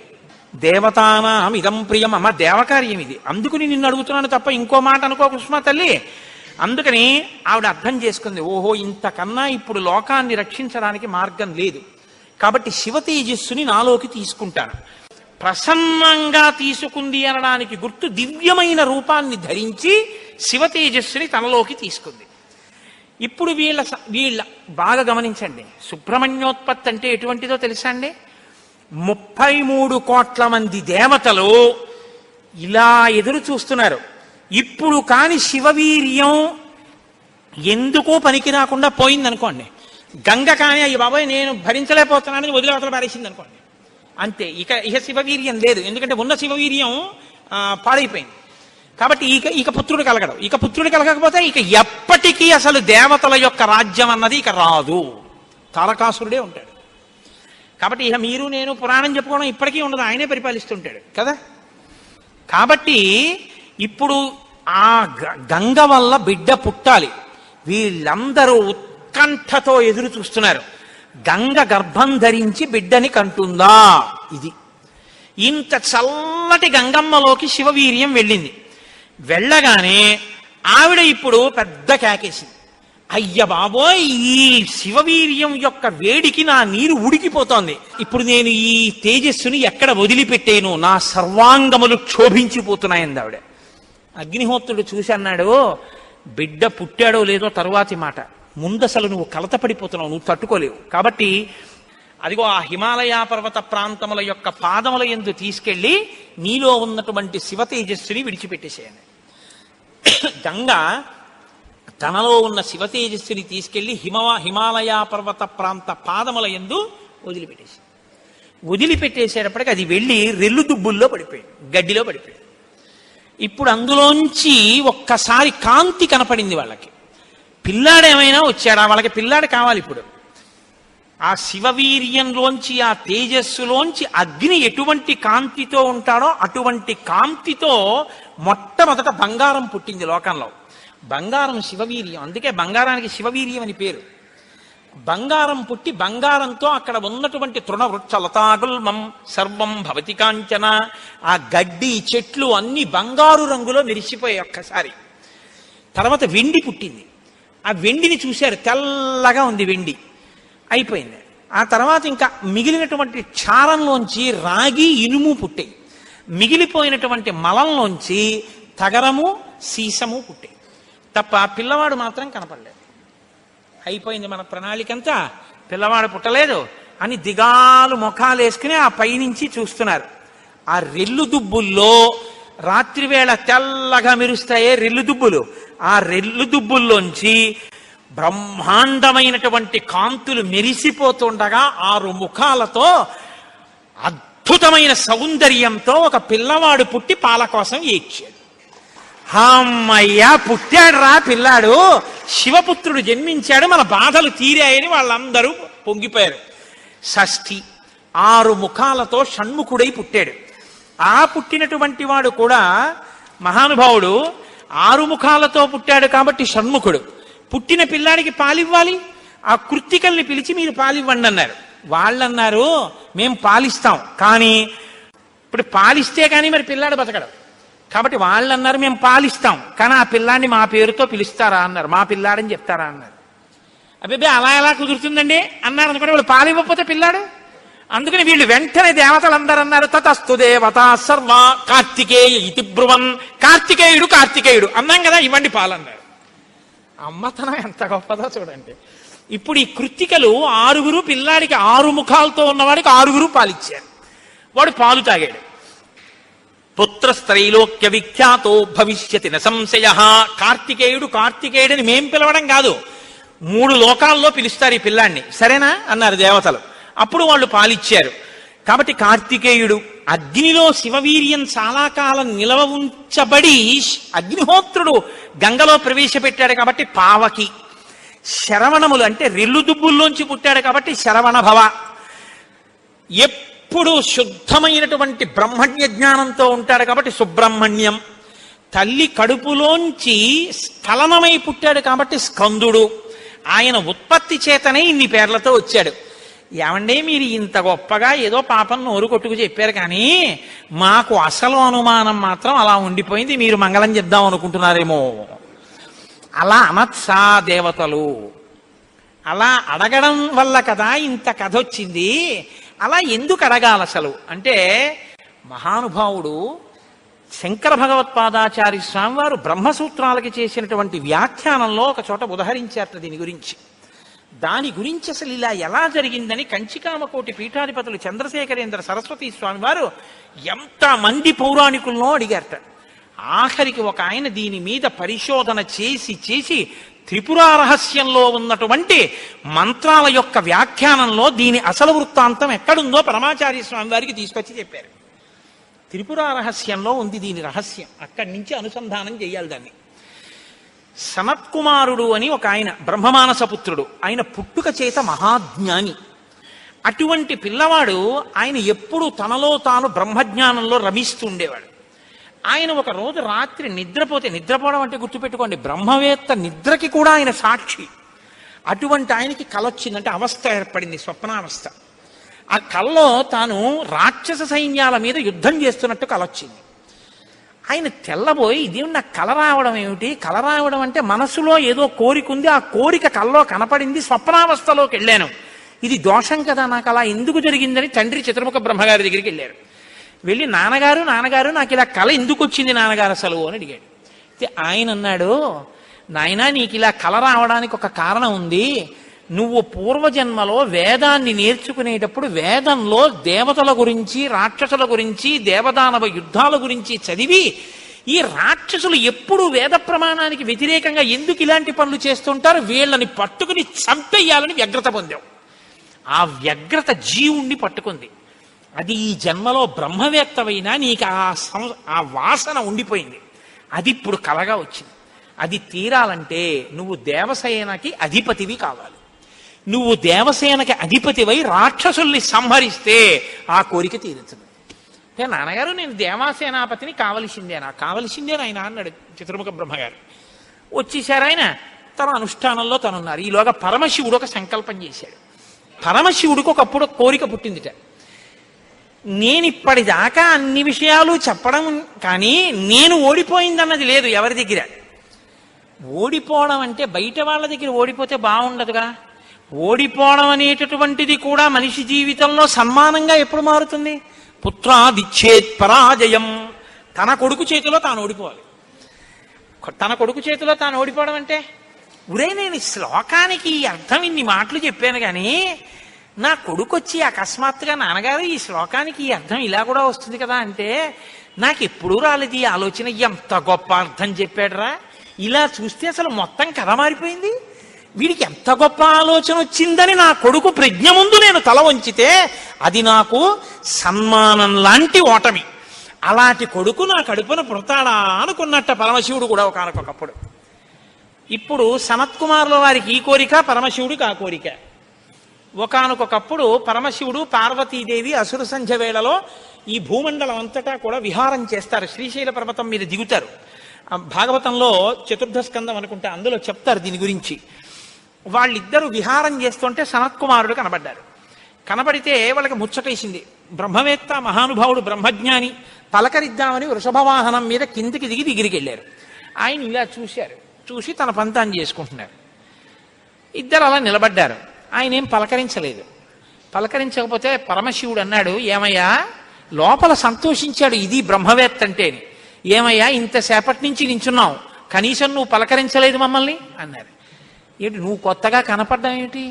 దేవతానాం ఇదం ప్రియం, అమ్మ దేవకార్యం ఇది, అందుకుని నిన్ను అడుగుతున్నాను తప్ప ఇంకో మాట అనుకో కుసుమ తల్లి. అందుకని ఆవిడ అర్థం చేసుకుంది, ఓహో ఇంతకన్నా ఇప్పుడు లోకాన్ని రక్షించడానికి మార్గం లేదు, కాబట్టి శివ తేజస్సుని నాలోకి తీసుకుంటాను. ప్రసన్నంగా తీసుకుంది అనడానికి గుర్తు దివ్యమైన రూపాన్ని ధరించి శివ తేజస్సుని తనలోకి తీసుకుంది. ఇప్పుడు వీళ్ళ బాగా గమనించండి, సుబ్రహ్మణ్యోత్పత్తి అంటే ఎటువంటిదో తెలుసా అండి? 33 కోట్ల మంది దేవతలు ఇలా ఎదురు చూస్తున్నారు. ఇప్పుడు కాని శివవీర్యం ఎందుకో పనికి రాకుండా పోయిందనుకోండి, గంగ కానీ అయ్యి బాబాయ్ నేను భరించలేకపోతున్నానని వదిలేవతలు పారేసింది అనుకోండి, అంతే. ఇక శివవీర్యం లేదు. ఎందుకంటే ఉన్న శివవీర్యం పాడైపోయింది. కాబట్టి ఇక పుత్రుడు కలగడం. ఇక పుత్రుడు కలగకపోతే ఇక ఎప్పటికీ అసలు దేవతల యొక్క రాజ్యం అన్నది ఇక రాదు, తారకాసురుడే ఉంటాడు. కాబట్టి ఇక మీరు నేను పురాణం చెప్పుకోవడం ఇప్పటికీ ఉండదు, ఆయనే పరిపాలిస్తుంటాడు కదా. కాబట్టి ఇప్పుడు ఆ గంగ వల్ల బిడ్డ పుట్టాలి. వీళ్ళందరూ ఉత్కంఠతో ఎదురు చూస్తున్నారు. గంగ గర్భం ధరించి బిడ్డని కంటుందా? ఇది ఇంత చల్లటి గంగమ్మలోకి శివవీర్యం వెళ్ళింది. వెళ్ళగానే ఆవిడ ఇప్పుడు పెద్ద కేకేసింది, అయ్య బాబోయ్ ఈ శివవీర్యం యొక్క వేడికి నా నీరు ఉడికిపోతోంది, ఇప్పుడు నేను ఈ తేజస్సుని ఎక్కడ వదిలిపెట్టేను, నా సర్వాంగములు క్షోభించిపోతున్నాయంది ఆవిడ. అగ్నిహోత్రుడు చూసి అన్నాడు, బిడ్డ పుట్టాడో లేదో తరువాతి మాట, ముందసలు నువ్వు కలతపడిపోతున్నావు, నువ్వు తట్టుకోలేవు. కాబట్టి అదిగో ఆ హిమాలయ పర్వత ప్రాంతముల యొక్క పాదముల యందు తీసుకెళ్లి నీలో ఉన్నటువంటి శివ తేజస్సుని విడిచిపెట్టేసేయండి. గంగ తనలో ఉన్న శివ తేజస్సుని తీసుకెళ్లి హిమాలయ పర్వత ప్రాంత పాదముల యందు వదిలిపెట్టేసేటప్పటికి అది వెళ్ళి రెల్లు దుబ్బుల్లో పడిపోయింది, గడ్డిలో పడిపోయింది. ఇప్పుడు అందులోంచి ఒక్కసారి కాంతి కనపడింది వాళ్ళకి. పిల్లాడు ఏమైనా వచ్చాడా? వాళ్ళకి పిల్లాడు కావాలి. ఇప్పుడు ఆ శివవీర్యంలోంచి, ఆ తేజస్సులోంచి అగ్ని ఎటువంటి కాంతితో ఉంటాడో అటువంటి కాంతితో మొట్టమొదట బంగారం పుట్టింది లోకంలో. బంగారం శివవీర్యం, అందుకే బంగారానికి శివవీర్యం అని పేరు. బంగారం పుట్టి బంగారంతో అక్కడ ఉన్నటువంటి తృణవృక్ష లతాగుల్మం సర్వం భవతి కాంచన, ఆ గడ్డి చెట్లు అన్ని బంగారు రంగులో మెరిసిపోయాయి ఒక్కసారి. తర్వాత వెండి పుట్టింది. ఆ వెండిని చూశారు, తెల్లగా ఉంది వెండి. అయిపోయింది. ఆ తర్వాత ఇంకా మిగిలినటువంటి క్షారంలోంచి రాగి ఇనుము పుట్టాయి. మిగిలిపోయినటువంటి మలంలోంచి తగరము సీసము పుట్టాయి తప్ప పిల్లవాడు మాత్రం కనపడలేదు. అయిపోయింది మన ప్రణాళికంతా, పిల్లవాడు పుట్టలేదు అని దిగాలు ముఖాలు వేసుకుని ఆ పైనుంచి చూస్తున్నారు. ఆ రెల్లు దుబ్బుల్లో రాత్రివేళ తెల్లగా మెరుస్తాయే రెల్లు దుబ్బులు, ఆ రెల్లు దుబ్బుల్లోంచి బ్రహ్మాండమైనటువంటి కాంతులు మెరిసిపోతుండగా 6 ముఖాలతో అద్భుతమైన సౌందర్యంతో ఒక పిల్లవాడు పుట్టి పాల కోసం ఏడ్చాడు. అమ్మయ్యా పుట్టాడు రా పిల్లాడు, శివపుత్రుడు జన్మించాడు, మన బాధలు తీరాయని వాళ్ళందరూ పొంగిపోయారు. షష్ఠి 6 ముఖాలతో షణ్ముఖుడై పుట్టాడు. ఆ పుట్టినటువంటి వాడు కూడా మహానుభావుడు 6 ముఖాలతో పుట్టాడు కాబట్టి షణ్ముఖుడు. పుట్టిన పిల్లాడికి పాలివ్వాలి, ఆ కృత్తికల్ని పిలిచి మీరు పాలివ్వండి అన్నారు. వాళ్ళన్నారు మేం పాలిస్తాం, కానీ ఇప్పుడు పాలిస్తే కానీ మరి పిల్లాడు బతకడు. కాబట్టి వాళ్ళు అన్నారు మేము పాలిస్తాం, కానీ ఆ పిల్లాడిని మా పేరుతో పిలుస్తారా అన్నారు, మా పిల్లాడని చెప్తారా అన్నారు. అబ్బాయి అలా ఎలా కుదురుతుందండి అన్నారు అనుకుంటే వాళ్ళు పాలివ్వకపోతే పిల్లాడు. అందుకని వీళ్ళు వెంటనే దేవతలందరూ అన్నారు తతస్తు దేవత సర్వ కార్తికేయ ఇతి బ్రువన్, కార్తికేయుడు కార్తికేయుడు అన్నాం కదా ఇవ్వండి పాలన్నారు. అమ్మతనం ఎంత గొప్పదో చూడండి. ఇప్పుడు ఈ కృత్తికలు 6 పిల్లాడికి 6 ముఖాలతో ఉన్నవాడికి 6 పాలిచ్చారు. వాడు పాలు తాగాడు. పుత్రస్త్రైలోక్య విఖ్యాతో భవిష్యతి న సంశయ. కార్తికేయుడు కార్తికేయుడని మేం పిలవడం కాదు, 3 లోకాల్లో పిలుస్తారు ఈ పిల్లాన్ని, సరేనా అన్నారు దేవతలు. అప్పుడు వాళ్ళు పాలిచ్చారు. కాబట్టి కార్తికేయుడు అగ్నిలో శివవీర్యం చాలా కాలం నిలవ ఉంచబడి అగ్నిహోత్రుడు గంగలో ప్రవేశపెట్టాడు కాబట్టి పావకి. శరవణములు అంటే రెల్లు దుబ్బుల్లోంచి పుట్టాడు కాబట్టి శరవణ భవ. ఎప్పుడు శుద్ధమైనటువంటి బ్రహ్మణ్య జ్ఞానంతో ఉంటాడు కాబట్టి సుబ్రహ్మణ్యం. తల్లి కడుపులోంచి స్ఖలనమై పుట్టాడు కాబట్టి స్కందుడు. ఆయన ఉత్పత్తి చేతనే ఇన్ని పేర్లతో వచ్చాడు. ఏమంటే మీరు ఇంత గొప్పగా ఏదో పాపం నోరు కొట్టుకు చెప్పారు, కానీ మాకు అసలు అనుమానం మాత్రం అలా ఉండిపోయింది, మీరు మంగళం చెప్దాం అనుకుంటున్నారేమో. అలా అనత్సా దేవతలు, అలా అడగడం వల్ల కదా ఇంత కథ వచ్చింది. అలా ఎందుకు అడగాలి అసలు అంటే, మహానుభావుడు శంకర భగవత్పాదాచార్య స్వామి వారు బ్రహ్మసూత్రాలకి చేసినటువంటి వ్యాఖ్యానంలో ఒక చోట ఉదహరించారట దీని గురించి. దాని గురించి అసలు ఇలా ఎలా జరిగిందని కంచికామకోటి పీఠాధిపతులు చంద్రశేఖరేంద్ర సరస్వతి స్వామి వారు ఎంతమంది పౌరాణికులను అడిగారట. ఆఖరికి ఒక ఆయన దీని మీద పరిశోధన చేసి చేసి త్రిపుర రహస్యంలో ఉన్నటువంటి మంత్రాల యొక్క వ్యాఖ్యానంలో దీని అసలు వృత్తాంతం ఎక్కడుందో పరమాచార్య స్వామి వారికి తీసుకొచ్చి చెప్పారు. త్రిపుర రహస్యంలో ఉంది దీని రహస్యం, అక్కడి నుంచి అనుసంధానం చేయాలి దాన్ని. సనత్కుమారుడు అని ఒక ఆయన బ్రహ్మమానసపుత్రుడు, ఆయన పుట్టుక చేత మహాజ్ఞాని. అటువంటి పిల్లవాడు ఆయన ఎప్పుడూ తనలో తాను బ్రహ్మజ్ఞానంలో రమిస్తుండేవాడు. ఆయన ఒక రోజు రాత్రి నిద్రపోవడం అంటే గుర్తుపెట్టుకోండి, బ్రహ్మవేత్త నిద్రకి కూడా ఆయన సాక్షి. అటువంటి ఆయనకి కల వచ్చిందంటే అవస్థ ఏర్పడింది, స్వప్నావస్థ. ఆ కల్లో తాను రాక్షస సైన్యాల మీద యుద్ధం చేస్తున్నట్టు కల వచ్చింది. ఆయన తెల్లబోయి ఇదేమి నాకు కల రావడం ఏమిటి, కల రావడం అంటే మనసులో ఏదో కోరిక ఉంది, ఆ కోరిక కల్లో కనపడింది, స్వప్నావస్థలోకి వెళ్ళాను, ఇది దోషం కదా, నాకు అలా ఎందుకు జరిగిందని తండ్రి చతుర్ముఖ బ్రహ్మగారి దగ్గరికి వెళ్ళారు. వెళ్ళి నాన్నగారు నాకు ఇలా కల ఎందుకు వచ్చింది నాన్నగారు అసలు అని అడిగాడు. ఆయన అన్నాడు, నాయనా నీకు ఇలా కల రావడానికి ఒక కారణం ఉంది. నువ్వు పూర్వజన్మలో వేదాన్ని నేర్చుకునేటప్పుడు వేదంలో దేవతల గురించి రాక్షసుల గురించి దేవదానవ యుద్ధాల గురించి చదివి, ఈ రాక్షసులు ఎప్పుడు వేద ప్రమాణానికి వ్యతిరేకంగా ఎందుకు ఇలాంటి పనులు చేస్తుంటారు, వీళ్ళని పట్టుకుని చంపేయాలని వ్యగ్రత పొందావు. ఆ వ్యగ్రత జీవుణ్ణి పట్టుకుంది. అది ఈ జన్మలో బ్రహ్మవేత్తవైనా నీకు ఆ వాసన ఉండిపోయింది. అది ఇప్పుడు కలగా వచ్చింది. అది తీరాలంటే నువ్వు దేవసేనకి అధిపతివి కావాలి. నువ్వు దేవసేనకి అధిపతివై రాక్షసుల్ని సంహరిస్తే ఆ కోరిక తీరుతుంది. అంటే నాన్నగారు నేను దేవాసేనాపతిని కావలసిందే ఆయన అన్నాడు చతుర్ముఖ బ్రహ్మగారు. వచ్చేసారు ఆయన, తన అనుష్ఠానంలో తనున్నారు. ఈలోగా పరమశివుడు ఒక సంకల్పం చేశాడు. పరమశివుడికి ఒకప్పుడు కోరిక పుట్టిందిట, నేను ఇప్పటిదాకా అన్ని విషయాలు చెప్పడం కానీ నేను ఓడిపోయిందన్నది లేదు ఎవరి దగ్గర. ఓడిపోవడం అంటే బయట వాళ్ళ దగ్గర ఓడిపోతే బాగుండదుగా, ఓడిపోవడం అనేటటువంటిది కూడా మనిషి జీవితంలో సన్మానంగా ఎప్పుడు మారుతుంది? పుత్రాదిచ్చేత్ పరాజయం. తన కొడుకు చేతిలో తాను ఓడిపోవాలి. తన కొడుకు చేతిలో తాను ఓడిపోవడం అంటే, ఉరే నేను ఈ శ్లోకానికి అర్థం ఇన్ని మాటలు చెప్పాను కానీ నా కొడుకు వచ్చి అకస్మాత్తుగా నాన్నగారు ఈ శ్లోకానికి ఈ అర్థం ఇలా కూడా వస్తుంది కదా అంటే నాకు ఎప్పుడూ రాలేదు ఈ ఆలోచన. ఎంత గొప్ప అర్థం చెప్పాడురా, ఇలా చూస్తే అసలు మొత్తం కథ మారిపోయింది, వీడికి ఎంత గొప్ప ఆలోచన వచ్చిందని నా కొడుకు ప్రజ్ఞ ముందు నేను తల వంచితే అది నాకు సన్మానం లాంటి ఓటమి. అలాంటి కొడుకు నా కడుపున పుడతాడా అనుకున్నట్ట పరమశివుడు కూడా ఒకనకొకప్పుడు. ఇప్పుడు సనత్కుమారుల వారికి ఈ కోరిక, పరమశివుడికి ఆ కోరిక. ఒకనకొకప్పుడు పరమశివుడు పార్వతీదేవి అసుర సంధ్య వేళలో ఈ భూమండలం అంతటా కూడా విహారం చేస్తారు. శ్రీశైల పర్వతం మీద దిగుతారు. భాగవతంలో చతుర్థ స్కందం అనుకుంటే అందులో చెప్తారు దీని గురించి. వాళ్ళిద్దరూ విహారం చేస్తుంటే సనత్కుమారుడు కనబడ్డారు. కనబడితే వాళ్ళకి ముచ్చటేసింది. బ్రహ్మవేత్త మహానుభావుడు బ్రహ్మజ్ఞాని, పలకరిద్దామని వృషభవాహనం మీద కిందికి దిగి దగ్గరికి వెళ్ళారు. ఆయన ఇలా చూశారు, చూసి తన పని తాను చేసుకుంటున్నారు. ఇద్దరు అలా నిలబడ్డారు. ఆయన ఏం పలకరించలేదు. పలకరించకపోతే పరమశివుడు అన్నాడు, ఏమయ్యా లోపల సంతోషించాడు ఇది బ్రహ్మవేత్త అంటేని, ఏమయ్యా ఇంతసేపటి నుంచి నించున్నావు, కనీసం నువ్వు పలకరించలేదు మమ్మల్ని అన్నారు. ఏంటి నువ్వు కొత్తగా కనపడ్డావు ఏమిటి?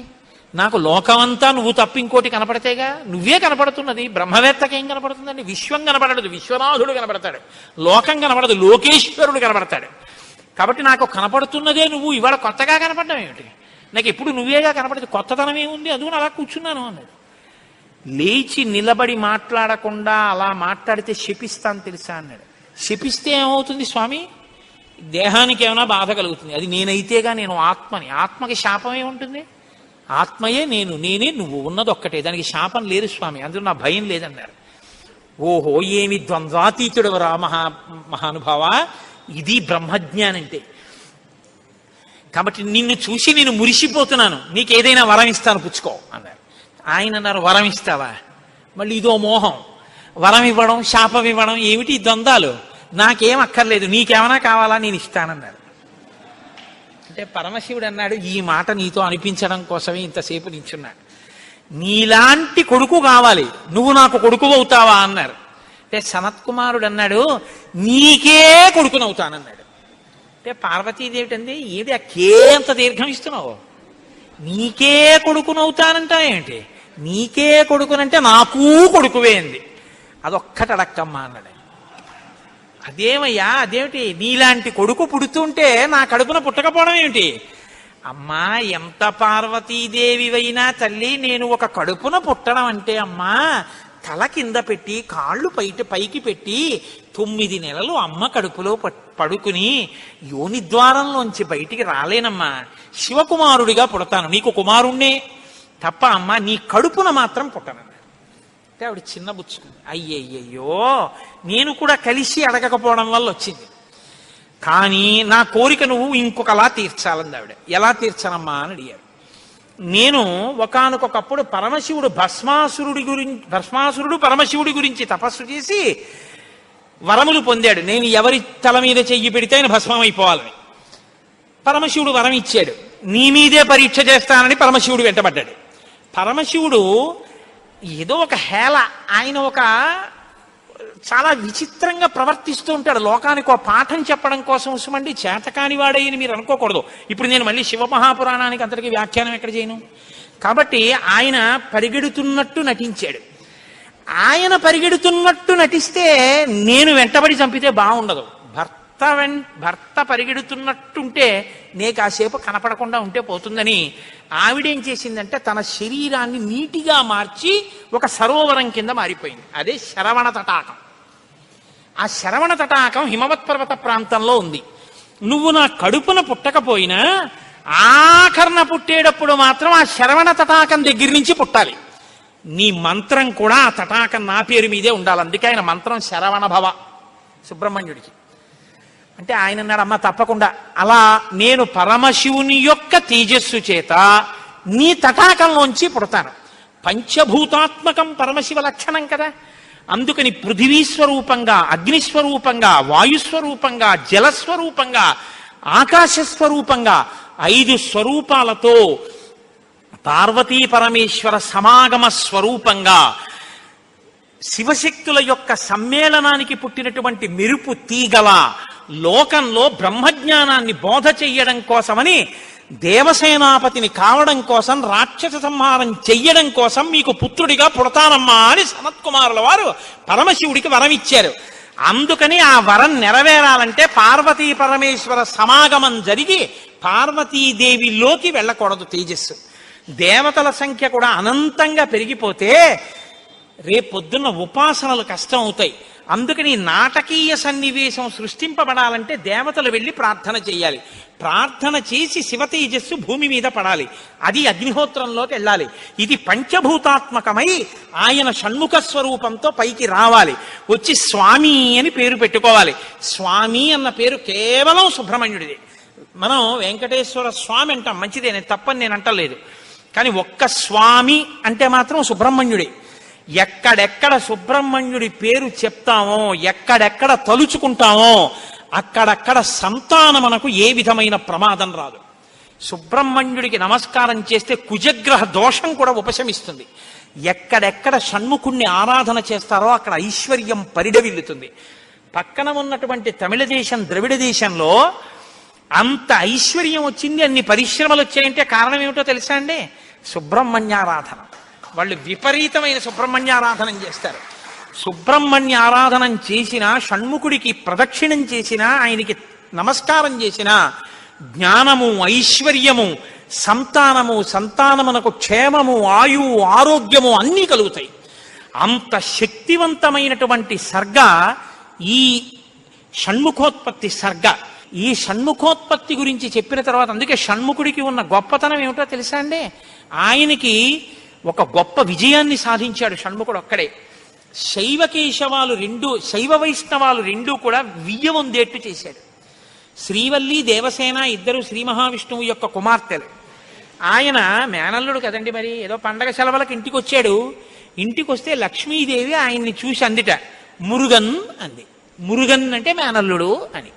నాకు లోకమంతా నువ్వు తప్ప ఇంకోటి కనపడితేగా, నువ్వే కనపడుతున్నది. బ్రహ్మవేత్తకి ఏం కనపడుతుందండి? విశ్వం కనపడదు, విశ్వనాథుడు కనపడతాడు. లోకం కనపడదు, లోకేశ్వరుడు కనపడతాడు. కాబట్టి నాకు కనపడుతున్నదే నువ్వు, ఇవాళ కొత్తగా కనపడ్డావు ఏమిటి? నాకు ఎప్పుడు నువ్వేగా కనపడదు, కొత్తతనం ఏముంది, అందుకని అలా కూర్చున్నాను అన్నాడు. లేచి నిలబడి మాట్లాడకుండా అలా మాట్లాడితే శపిస్తాను తెలుసా అన్నాడు. శపిస్తే ఏమవుతుంది స్వామి? దేహానికి ఏమైనా బాధ కలుగుతుంది. అది నేనైతేగా, నేను ఆత్మని. ఆత్మకి శాపం ఏముంటుంది? ఆత్మయే నేను, నేనే నువ్వు, ఉన్నది ఒక్కటే, దానికి శాపం లేదు స్వామి, అందులో నా భయం లేదన్నారు. ఓహో ఏమి ద్వంద్వాతీతుడు రా మహానుభావ, ఇది బ్రహ్మజ్ఞానంటే. కాబట్టి నిన్ను చూసి నేను మురిసిపోతున్నాను, నీకేదైనా వరం ఇస్తాను పుచ్చుకో అన్నారు. ఆయన అన్నారు, వరం ఇస్తావా? మళ్ళీ ఇదో మోహం, వరం ఇవ్వడం శాపం ఇవ్వడం ఏమిటి ద్వంద్వాలు? నాకేం అక్కర్లేదు, నీకేమైనా కావాలా నేను ఇస్తానన్నారు. అంటే పరమశివుడు అన్నాడు, ఈ మాట నీతో అనిపించడం కోసమే ఇంతసేపు నించున్నాడు. నీలాంటి కొడుకు కావాలి, నువ్వు నాకు కొడుకు అవుతావా అన్నారు. అంటే సనత్కుమారుడు అన్నాడు, నీకే కొడుకునవుతానన్నాడు. అంటే పార్వతీదేవి అంది, ఏది ఆ కేంత దీర్ఘం ఇస్తున్నావు? నీకే కొడుకునవుతానంటా ఏంటి? నీకే కొడుకునంటే నాకు కొడుకువే అంది. అదొక్కటి అడక్కమ్మా అన్నాడు. అదేమయ్యా, అదేమిటి నీలాంటి కొడుకు పుడుతుంటే నా కడుపున పుట్టకపోవడం ఏమిటి? అమ్మా ఎంత పార్వతీదేవివైనా తల్లి, నేను ఒక కడుపున పుట్టడం అంటే అమ్మా తల కింద పెట్టి కాళ్ళు పైకి పెట్టి 9 నెలలు అమ్మ కడుపులో పడుకుని యోని ద్వారంలోంచి బయటికి రాలేనమ్మా. శివకుమారుడిగా పుడతాను, నీకు కుమారుణ్ణే తప్ప అమ్మా నీ కడుపున మాత్రం పుట్టనన్నాడు. అంటే ఆవిడ చిన్న బుచ్చుకుంది. అయ్యయ్యో నేను కూడా కలిసి అడగకపోవడం వల్ల వచ్చింది, కానీ నా కోరిక నువ్వు ఇంకొకలా తీర్చాలంది ఆవిడ. ఎలా తీర్చనమ్మా అని అడిగారు. నేను ఒకానొకప్పుడు భస్మాసురుడు పరమశివుడి గురించి తపస్సు చేసి వరములు పొందాడు. నేను ఎవరి తల మీద చెయ్యి పెడితే ఆయన భస్మం అయిపోవాలని పరమశివుడు వరం ఇచ్చాడు. నీ మీదే పరీక్ష చేస్తానని పరమశివుడు వెంటబడ్డాడు. పరమశివుడు ఏదో ఒక హేళ, ఆయన ఒక చాలా విచిత్రంగా ప్రవర్తిస్తూ ఉంటాడు. లోకానికి ఒక పాఠం చెప్పడం కోసం ఉసుమండి చేతకాని వాడయ్యని మీరు అనుకోకూడదు. ఇప్పుడు నేను మళ్ళీ శివమహాపురాణానికి అంతటికి వ్యాఖ్యానం ఎక్కడ చేయను. కాబట్టి ఆయన పరిగెడుతున్నట్టు నటించాడు. ఆయన పరిగెడుతున్నట్టు నటిస్తే నేను వెంటబడి చంపితే బాగుండదు. భర్త పరిగెడుతున్నట్టుంటే నే కాసేపు కనపడకుండా ఉంటే పోతుందని ఆవిడేం చేసిందంటే తన శరీరాన్ని నీటిగా మార్చి ఒక సరోవరం కింద మారిపోయింది. అదే శరవణ తటాకం. ఆ శరవణ తటాకం హిమవత్ పర్వత ప్రాంతంలో ఉంది. నువ్వు నా కడుపున పుట్టకపోయినా ఆఖరణ పుట్టేటప్పుడు మాత్రం ఆ శరవణ తటాకం దగ్గర నుంచి పుట్టాలి. నీ మంత్రం కూడా ఆ తటాకం నా పేరు మీదే ఉండాలి. అందుకే ఆయన మంత్రం శరవణ భవ సుబ్రహ్మణ్యుడికి. అంటే ఆయన అన్నాడు, అమ్మ తప్పకుండా, అలా నేను పరమశివుని యొక్క తేజస్సు చేత నీ తటాకంలోంచి పుడతాను. పంచభూతాత్మకం పరమశివ లక్షణం కదా. అందుకని పృథివీస్వరూపంగా, అగ్నిస్వరూపంగా, వాయుస్వరూపంగా, జలస్వరూపంగా, ఆకాశస్వరూపంగా 5 స్వరూపాలతో పార్వతీ పరమేశ్వర సమాగమ స్వరూపంగా శివశక్తుల యొక్క సమ్మేళనానికి పుట్టినటువంటి మెరుపు తీగల లోకంలో బ్రహ్మజ్ఞానాన్ని బోధ చెయ్యడం కోసమని దేవసేనాపతిని కావడం కోసం, రాక్షస సంహారం చెయ్యడం కోసం మీకు పుత్రుడిగా పుడతానమ్మా అని సనత్కుమారుల వారు పరమశివుడికి వరం ఇచ్చారు. అందుకని ఆ వరం నెరవేరాలంటే పార్వతీ పరమేశ్వర సమాగమం జరిగి పార్వతీదేవిలోకి వెళ్ళకూడదు తేజస్సు. దేవతల సంఖ్య కూడా అనంతంగా పెరిగిపోతే రేపొద్దున్న ఉపాసనలు కష్టం అవుతాయి. అందుకని నాటకీయ సన్నివేశం సృష్టింపబడాలంటే దేవతలు వెళ్ళి ప్రార్థన చేయాలి. ప్రార్థన చేసి శివ తేజస్సు భూమి మీద పడాలి. అది అగ్నిహోత్రంలోకి వెళ్ళాలి. ఇది పంచభూతాత్మకమై ఆయన షణ్ముఖ స్వరూపంతో పైకి రావాలి. వచ్చి స్వామి అని పేరు పెట్టుకోవాలి. స్వామి అన్న పేరు కేవలం సుబ్రహ్మణ్యుడిది. మనం వెంకటేశ్వర స్వామి అంటాం, మంచిదే, నేను తప్పని నేను అంటలేదు. కానీ ఒక్క స్వామి అంటే మాత్రం సుబ్రహ్మణ్యుడే. ఎక్కడెక్కడ సుబ్రహ్మణ్యుడి పేరు చెప్తామో, ఎక్కడెక్కడ తలుచుకుంటామో అక్కడక్కడ సంతానమునకు ఏ విధమైన ప్రమాదం రాదు. సుబ్రహ్మణ్యుడికి నమస్కారం చేస్తే కుజగ్రహ దోషం కూడా ఉపశమిస్తుంది. ఎక్కడెక్కడ షణ్ముఖుణ్ణి ఆరాధన చేస్తారో అక్కడ ఐశ్వర్యం పరిడవిల్లుతుంది. పక్కన ఉన్నటువంటి తమిళ దేశం, ద్రవిడ దేశంలో అంత ఐశ్వర్యం వచ్చింది, అన్ని పరిశ్రమలు వచ్చాయంటే కారణం ఏమిటో తెలుసా అండి? సుబ్రహ్మణ్యారాధన. వాళ్ళు విపరీతమైన సుబ్రహ్మణ్యారాధన చేస్తారు. సుబ్రహ్మణ్య ఆరాధనం చేసినా, షణ్ముఖుడికి ప్రదక్షిణం చేసినా, ఆయనకి నమస్కారం చేసినా జ్ఞానము, ఐశ్వర్యము, సంతానమునకు క్షేమము, ఆయువు, ఆరోగ్యము అన్నీ కలుగుతాయి. అంత శక్తివంతమైనటువంటి సర్గ ఈ షణ్ముఖోత్పత్తి సర్గ. ఈ షణ్ముఖోత్పత్తి గురించి చెప్పిన తర్వాత, అందుకే షణ్ముఖుడికి ఉన్న గొప్పతనం ఏమిటో తెలుసా అండి? ఆయనకి ఒక గొప్ప విజయాన్ని సాధించాడు షణ్ముఖుడు ఒక్కడే. శైవ వైష్ణవాలు రెండూ కూడా వియ్యవందేట్టు చేశాడు. శ్రీవల్లి, దేవసేన ఇద్దరు శ్రీ మహావిష్ణువు యొక్క కుమార్తెలు. ఆయన మేనల్లుడు కదండి, మరి ఏదో పండగ సెలవులకు ఇంటికి వచ్చాడు. ఇంటికి వస్తే లక్ష్మీదేవి ఆయన్ని చూసి అందిట, మురుగన్ అంది. మురుగన్ అంటే మేనల్లుడు అని.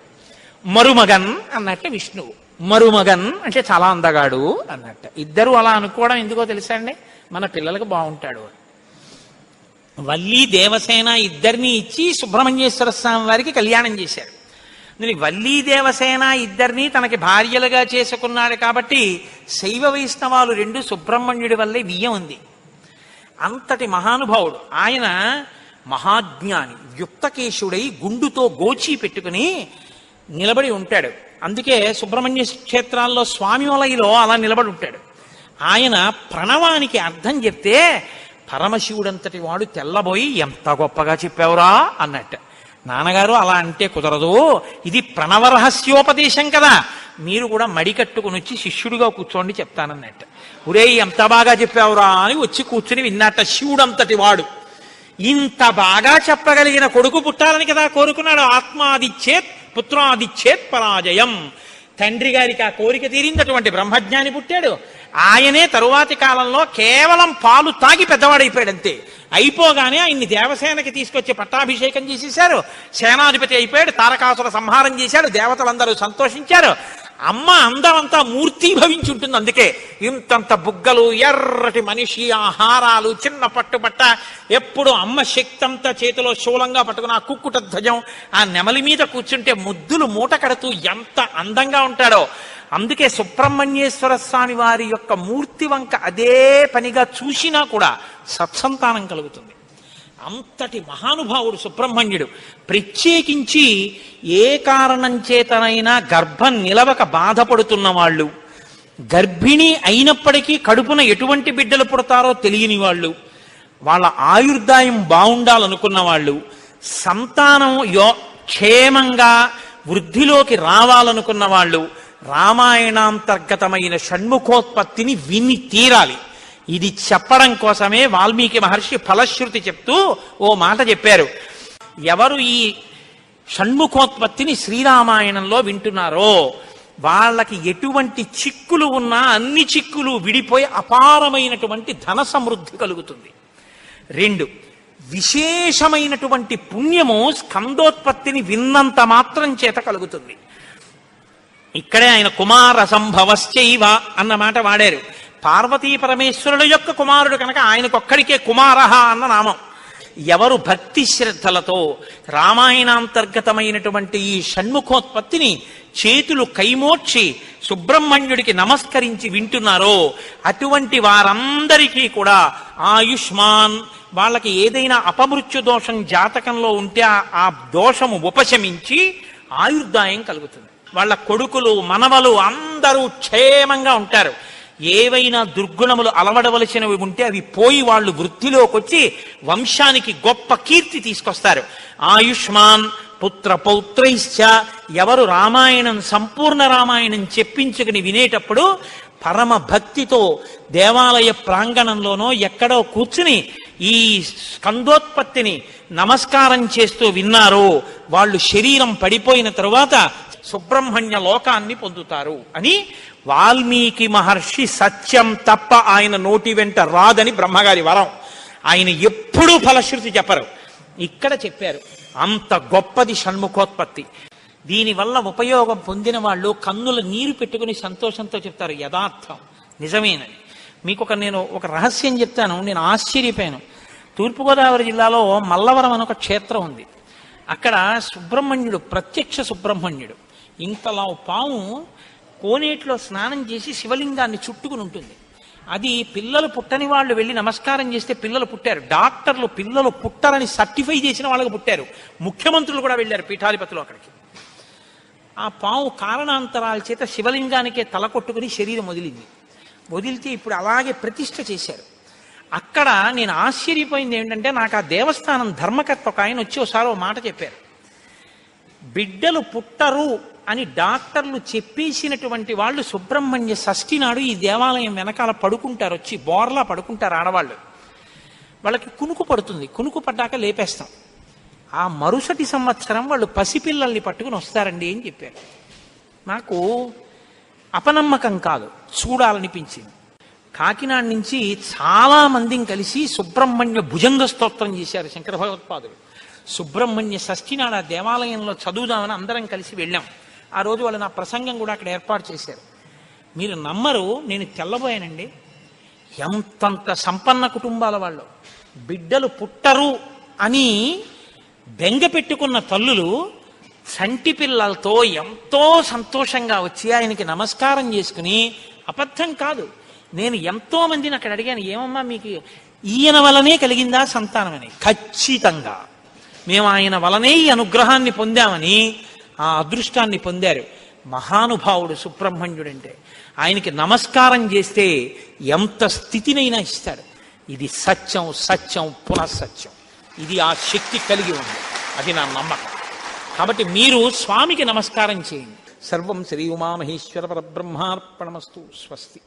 మరుమగన్ అన్నట్టు విష్ణువు. మరుమగన్ అంటే చాలా అందగాడు అన్నట్టు. ఇద్దరు అలా అనుకోవడం ఎందుకో తెలుసా అండి? మన పిల్లలకు బాగుంటాడు. వల్లి, దేవసేన ఇద్దరిని ఇచ్చి సుబ్రహ్మణ్యేశ్వర స్వామి వారికి కళ్యాణం చేశారు. వల్లి, దేవసేన ఇద్దరిని తనకి భార్యలుగా చేసుకున్నాడు కాబట్టి శైవ వైష్ణవాలు రెండు సుబ్రహ్మణ్యుడి వల్లే వియ్యం ఉంది. అంతటి మహానుభావుడు ఆయన. మహాజ్ఞాని, యుక్తకేశుడై గుండుతో గోచి పెట్టుకుని నిలబడి ఉంటాడు. అందుకే సుబ్రహ్మణ్య క్షేత్రాల్లో స్వామివలయలో అలా నిలబడి ఉంటాడు. ఆయన ప్రణవానికి అర్థం చెప్తే పరమశివుడంతటి వాడు తెల్లబోయి, ఎంత గొప్పగా చెప్పావురా అన్నట్టు. నాన్నగారు అలా అంటే కుదరదు, ఇది ప్రణవ రహస్యోపదేశం కదా, మీరు కూడా మడి కట్టుకుని వచ్చి శిష్యుడిగా కూర్చోండి చెప్తానన్నట్టు. ఒరే ఎంత బాగా చెప్పావురా అని వచ్చి కూర్చుని విన్నట్ట. శివుడంతటి వాడు ఇంత బాగా చెప్పగలిగిన కొడుకు పుట్టాలని కదా కోరుకున్నాడు. ఆత్మాదిచ్చేత్ పుత్రాదిచ్చేత్ పరాజయం. తండ్రి గారికి ఆ కోరిక తీరిందటువంటి బ్రహ్మజ్ఞాని పుట్టాడు. ఆయనే తరువాతి కాలంలో కేవలం పాలు తాగి పెద్దవాడైపోయాడు అంతే. అయిపోగానే ఆయన్ని దేవసేనకి తీసుకొచ్చి పట్టాభిషేకం చేసేశారు. సేనాధిపతి అయిపోయాడు. తారకాసుర సంహారం చేశాడు. దేవతలందరూ సంతోషించారు. అమ్మ అందమంతా మూర్తీభవించి ఉంటుంది. అందుకే ఇంతంత బుగ్గలు, ఎర్రటి మనిషి, ఆహారాలు, చిన్న పట్టుబట్ట, ఎప్పుడు అమ్మ శక్తి అంతా చేతిలో శూలంగా పట్టుకుని ఆ కుక్కుట ధ్వజం, ఆ నెమలి మీద కూర్చుంటే ముద్దులు మూట కడుతూ ఎంత అందంగా ఉంటాడో. అందుకే సుబ్రహ్మణ్యేశ్వర స్వామి వారి యొక్క మూర్తి వంక అదే పనిగా చూసినా కూడా సత్సంతానం కలుగుతుంది. అంతటి మహానుభావుడు సుబ్రహ్మణ్యుడు. ప్రత్యేకించి ఏ కారణం చేతనైనా గర్భం నిలవక బాధపడుతున్న వాళ్ళు, గర్భిణి అయినప్పటికీ కడుపున ఎటువంటి బిడ్డలు పుడతారో తెలియని వాళ్ళు, వాళ్ళ ఆయుర్దాయం బాగుండాలనుకున్న వాళ్ళు, సంతానం క్షేమంగా వృద్ధిలోకి రావాలనుకున్న వాళ్ళు రామాయణాంతర్గతమైన షణ్ముఖోత్పత్తిని విని తీరాలి. ఇది చెప్పడం కోసమే వాల్మీకి మహర్షి ఫలశ్రుతి చెప్తూ ఓ మాట చెప్పారు. ఎవరు ఈ షణ్ముఖోత్పత్తిని శ్రీరామాయణంలో వింటున్నారో వాళ్ళకి ఎటువంటి చిక్కులు ఉన్నా అన్ని చిక్కులు విడిపోయి అపారమైనటువంటి ధన సమృద్ధి కలుగుతుంది. 2, విశేషమైనటువంటి పుణ్యము స్కందోత్పత్తిని విన్నంత మాత్రం చేత కలుగుతుంది. ఇక్కడే ఆయన కుమార సంభవశ్చైవ అన్న మాట వాడారు. పార్వతీ పరమేశ్వరుల యొక్క కుమారుడు కనుక ఆయనకొక్కడికే కుమారహ అన్న నామం. ఎవరు భక్తి శ్రద్ధలతో రామాయణాంతర్గతమైనటువంటి ఈ షణ్ముఖోత్పత్తిని చేతులు కైమోర్చి సుబ్రహ్మణ్యుడికి నమస్కరించి వింటున్నారో అటువంటి వారందరికీ కూడా ఆయుష్మాన్, వాళ్ళకి ఏదైనా అపమృత్యు దోషం జాతకంలో ఉంటే ఆ దోషము ఉపశమించి ఆయుర్దాయం కలుగుతుంది. వాళ్ళ కొడుకులు మనవలు అందరూ క్షేమంగా ఉంటారు. ఏవైనా దుర్గుణములు అలవడవలసినవి ఉంటే అవి పోయి వాళ్ళు వృత్తిలోకి వచ్చి వంశానికి గొప్ప కీర్తి తీసుకొస్తారు. ఆయుష్మాన్ పుత్ర పౌత్రైశ్చ, ఎవరు రామాయణం సంపూర్ణ రామాయణం చెప్పించుకుని వినేటప్పుడు పరమ భక్తితో దేవాలయ ప్రాంగణంలోనో ఎక్కడో కూర్చుని ఈ స్కందోత్పత్తిని నమస్కారం చేస్తూ విన్నారో వాళ్ళు శరీరం పడిపోయిన తరువాత సుబ్రహ్మణ్య లోకాన్ని పొందుతారు అని వాల్మీకి మహర్షి సత్యం తప్ప ఆయన నోటి వెంట రాదని బ్రహ్మగారి వరం. ఆయన ఎప్పుడూ ఫలశ్రుతి చెప్పరు, ఇక్కడ చెప్పారు. అంత గొప్పది షణ్ముఖోత్పత్తి. దీనివల్ల ఉపయోగం పొందిన వాళ్ళు కన్నుల నీరు పెట్టుకుని సంతోషంతో చెప్తారు యథార్థం నిజమేనని. మీకు నేను ఒక రహస్యం చెప్తాను, నేను ఆశ్చర్యపోయాను. తూర్పుగోదావరి జిల్లాలో మల్లవరం అని ఒక క్షేత్రం ఉంది. అక్కడ సుబ్రహ్మణ్యుడు, ప్రత్యక్ష సుబ్రహ్మణ్యుడు, ఇంతలా పాము కోనేటిలో స్నానం చేసి శివలింగాన్ని చుట్టుకుని ఉంటుంది. అది పిల్లలు పుట్టని వాళ్ళు వెళ్ళి నమస్కారం చేస్తే పిల్లలు పుట్టారు. డాక్టర్లు పిల్లలు పుట్టరని సర్టిఫై చేసిన వాళ్ళకి పుట్టారు. ముఖ్యమంత్రులు కూడా వెళ్ళారు పీఠాధిపతులు అక్కడికి. ఆ పాము కారణాంతరాల చేత శివలింగానికే తల కొట్టుకుని శరీరం వదిలితే ఇప్పుడు అలాగే ప్రతిష్ఠ చేశారు. అక్కడ నేను ఆశ్చర్యపోయింది ఏంటంటే, నాకు ఆ దేవస్థానం ధర్మకర్త ఒక ఆయన వచ్చి ఒకసారి ఓ మాట చెప్పారు. బిడ్డలు పుట్టరు అని డాక్టర్లు చెప్పేసినటువంటి వాళ్ళు సుబ్రహ్మణ్య షష్ఠి నాడు ఈ దేవాలయం వెనకాల పడుకుంటారు, వచ్చి బోర్లా పడుకుంటారు ఆడవాళ్ళు. వాళ్ళకి కునుకు పడుతుంది, కునుకు పడ్డాక లేపేస్తాం. ఆ మరుసటి సంవత్సరం వాళ్ళు పసిపిల్లల్ని పట్టుకుని వస్తారండి అని చెప్పారు. నాకు అపనమ్మకం కాదు, చూడాలనిపించింది. కాకినాడ నుంచి చాలా మందిని కలిసి సుబ్రహ్మణ్య భుజంగ స్తోత్రం చేశారు శంకర భగవత్పాదులు. సుబ్రహ్మణ్య షష్ఠి నాడు ఆ దేవాలయంలో చదువుదామని అందరం కలిసి వెళ్ళాం. ఆ రోజు వాళ్ళు నా ప్రసంగం కూడా అక్కడ ఏర్పాటు చేశారు. మీరు నమ్మరు, నేను తెల్లబోయానండి. ఎంతంత సంపన్న కుటుంబాల వాళ్ళు బిడ్డలు పుట్టరు అని బెంగ పెట్టుకున్న తల్లులు సంటి పిల్లలతో ఎంతో సంతోషంగా వచ్చి ఆయనకి నమస్కారం చేసుకుని, అబద్ధం కాదు, నేను ఎంతో మందిని అక్కడ అడిగాను, ఏమమ్మా మీకు ఈయన వలనే కలిగిందా సంతానం అని. ఖచ్చితంగా మేము ఆయన వలనే ఈ అనుగ్రహాన్ని పొందామని ఆ అదృష్టాన్ని పొందారు. మహానుభావుడు సుబ్రహ్మణ్యుడంటే. ఆయనకి నమస్కారం చేస్తే ఎంత స్థితినైనా ఇస్తాడు. ఇది సత్యం, సత్యం పునఃసత్యం. ఇది ఆ శక్తి కలిగి ఉంది, అది నా నమ్మకం. కాబట్టి మీరు స్వామికి నమస్కారం చేయండి. సర్వం శ్రీ ఉమామహేశ్వర పరబ్రహ్మార్పణమస్తు. స్వస్తి.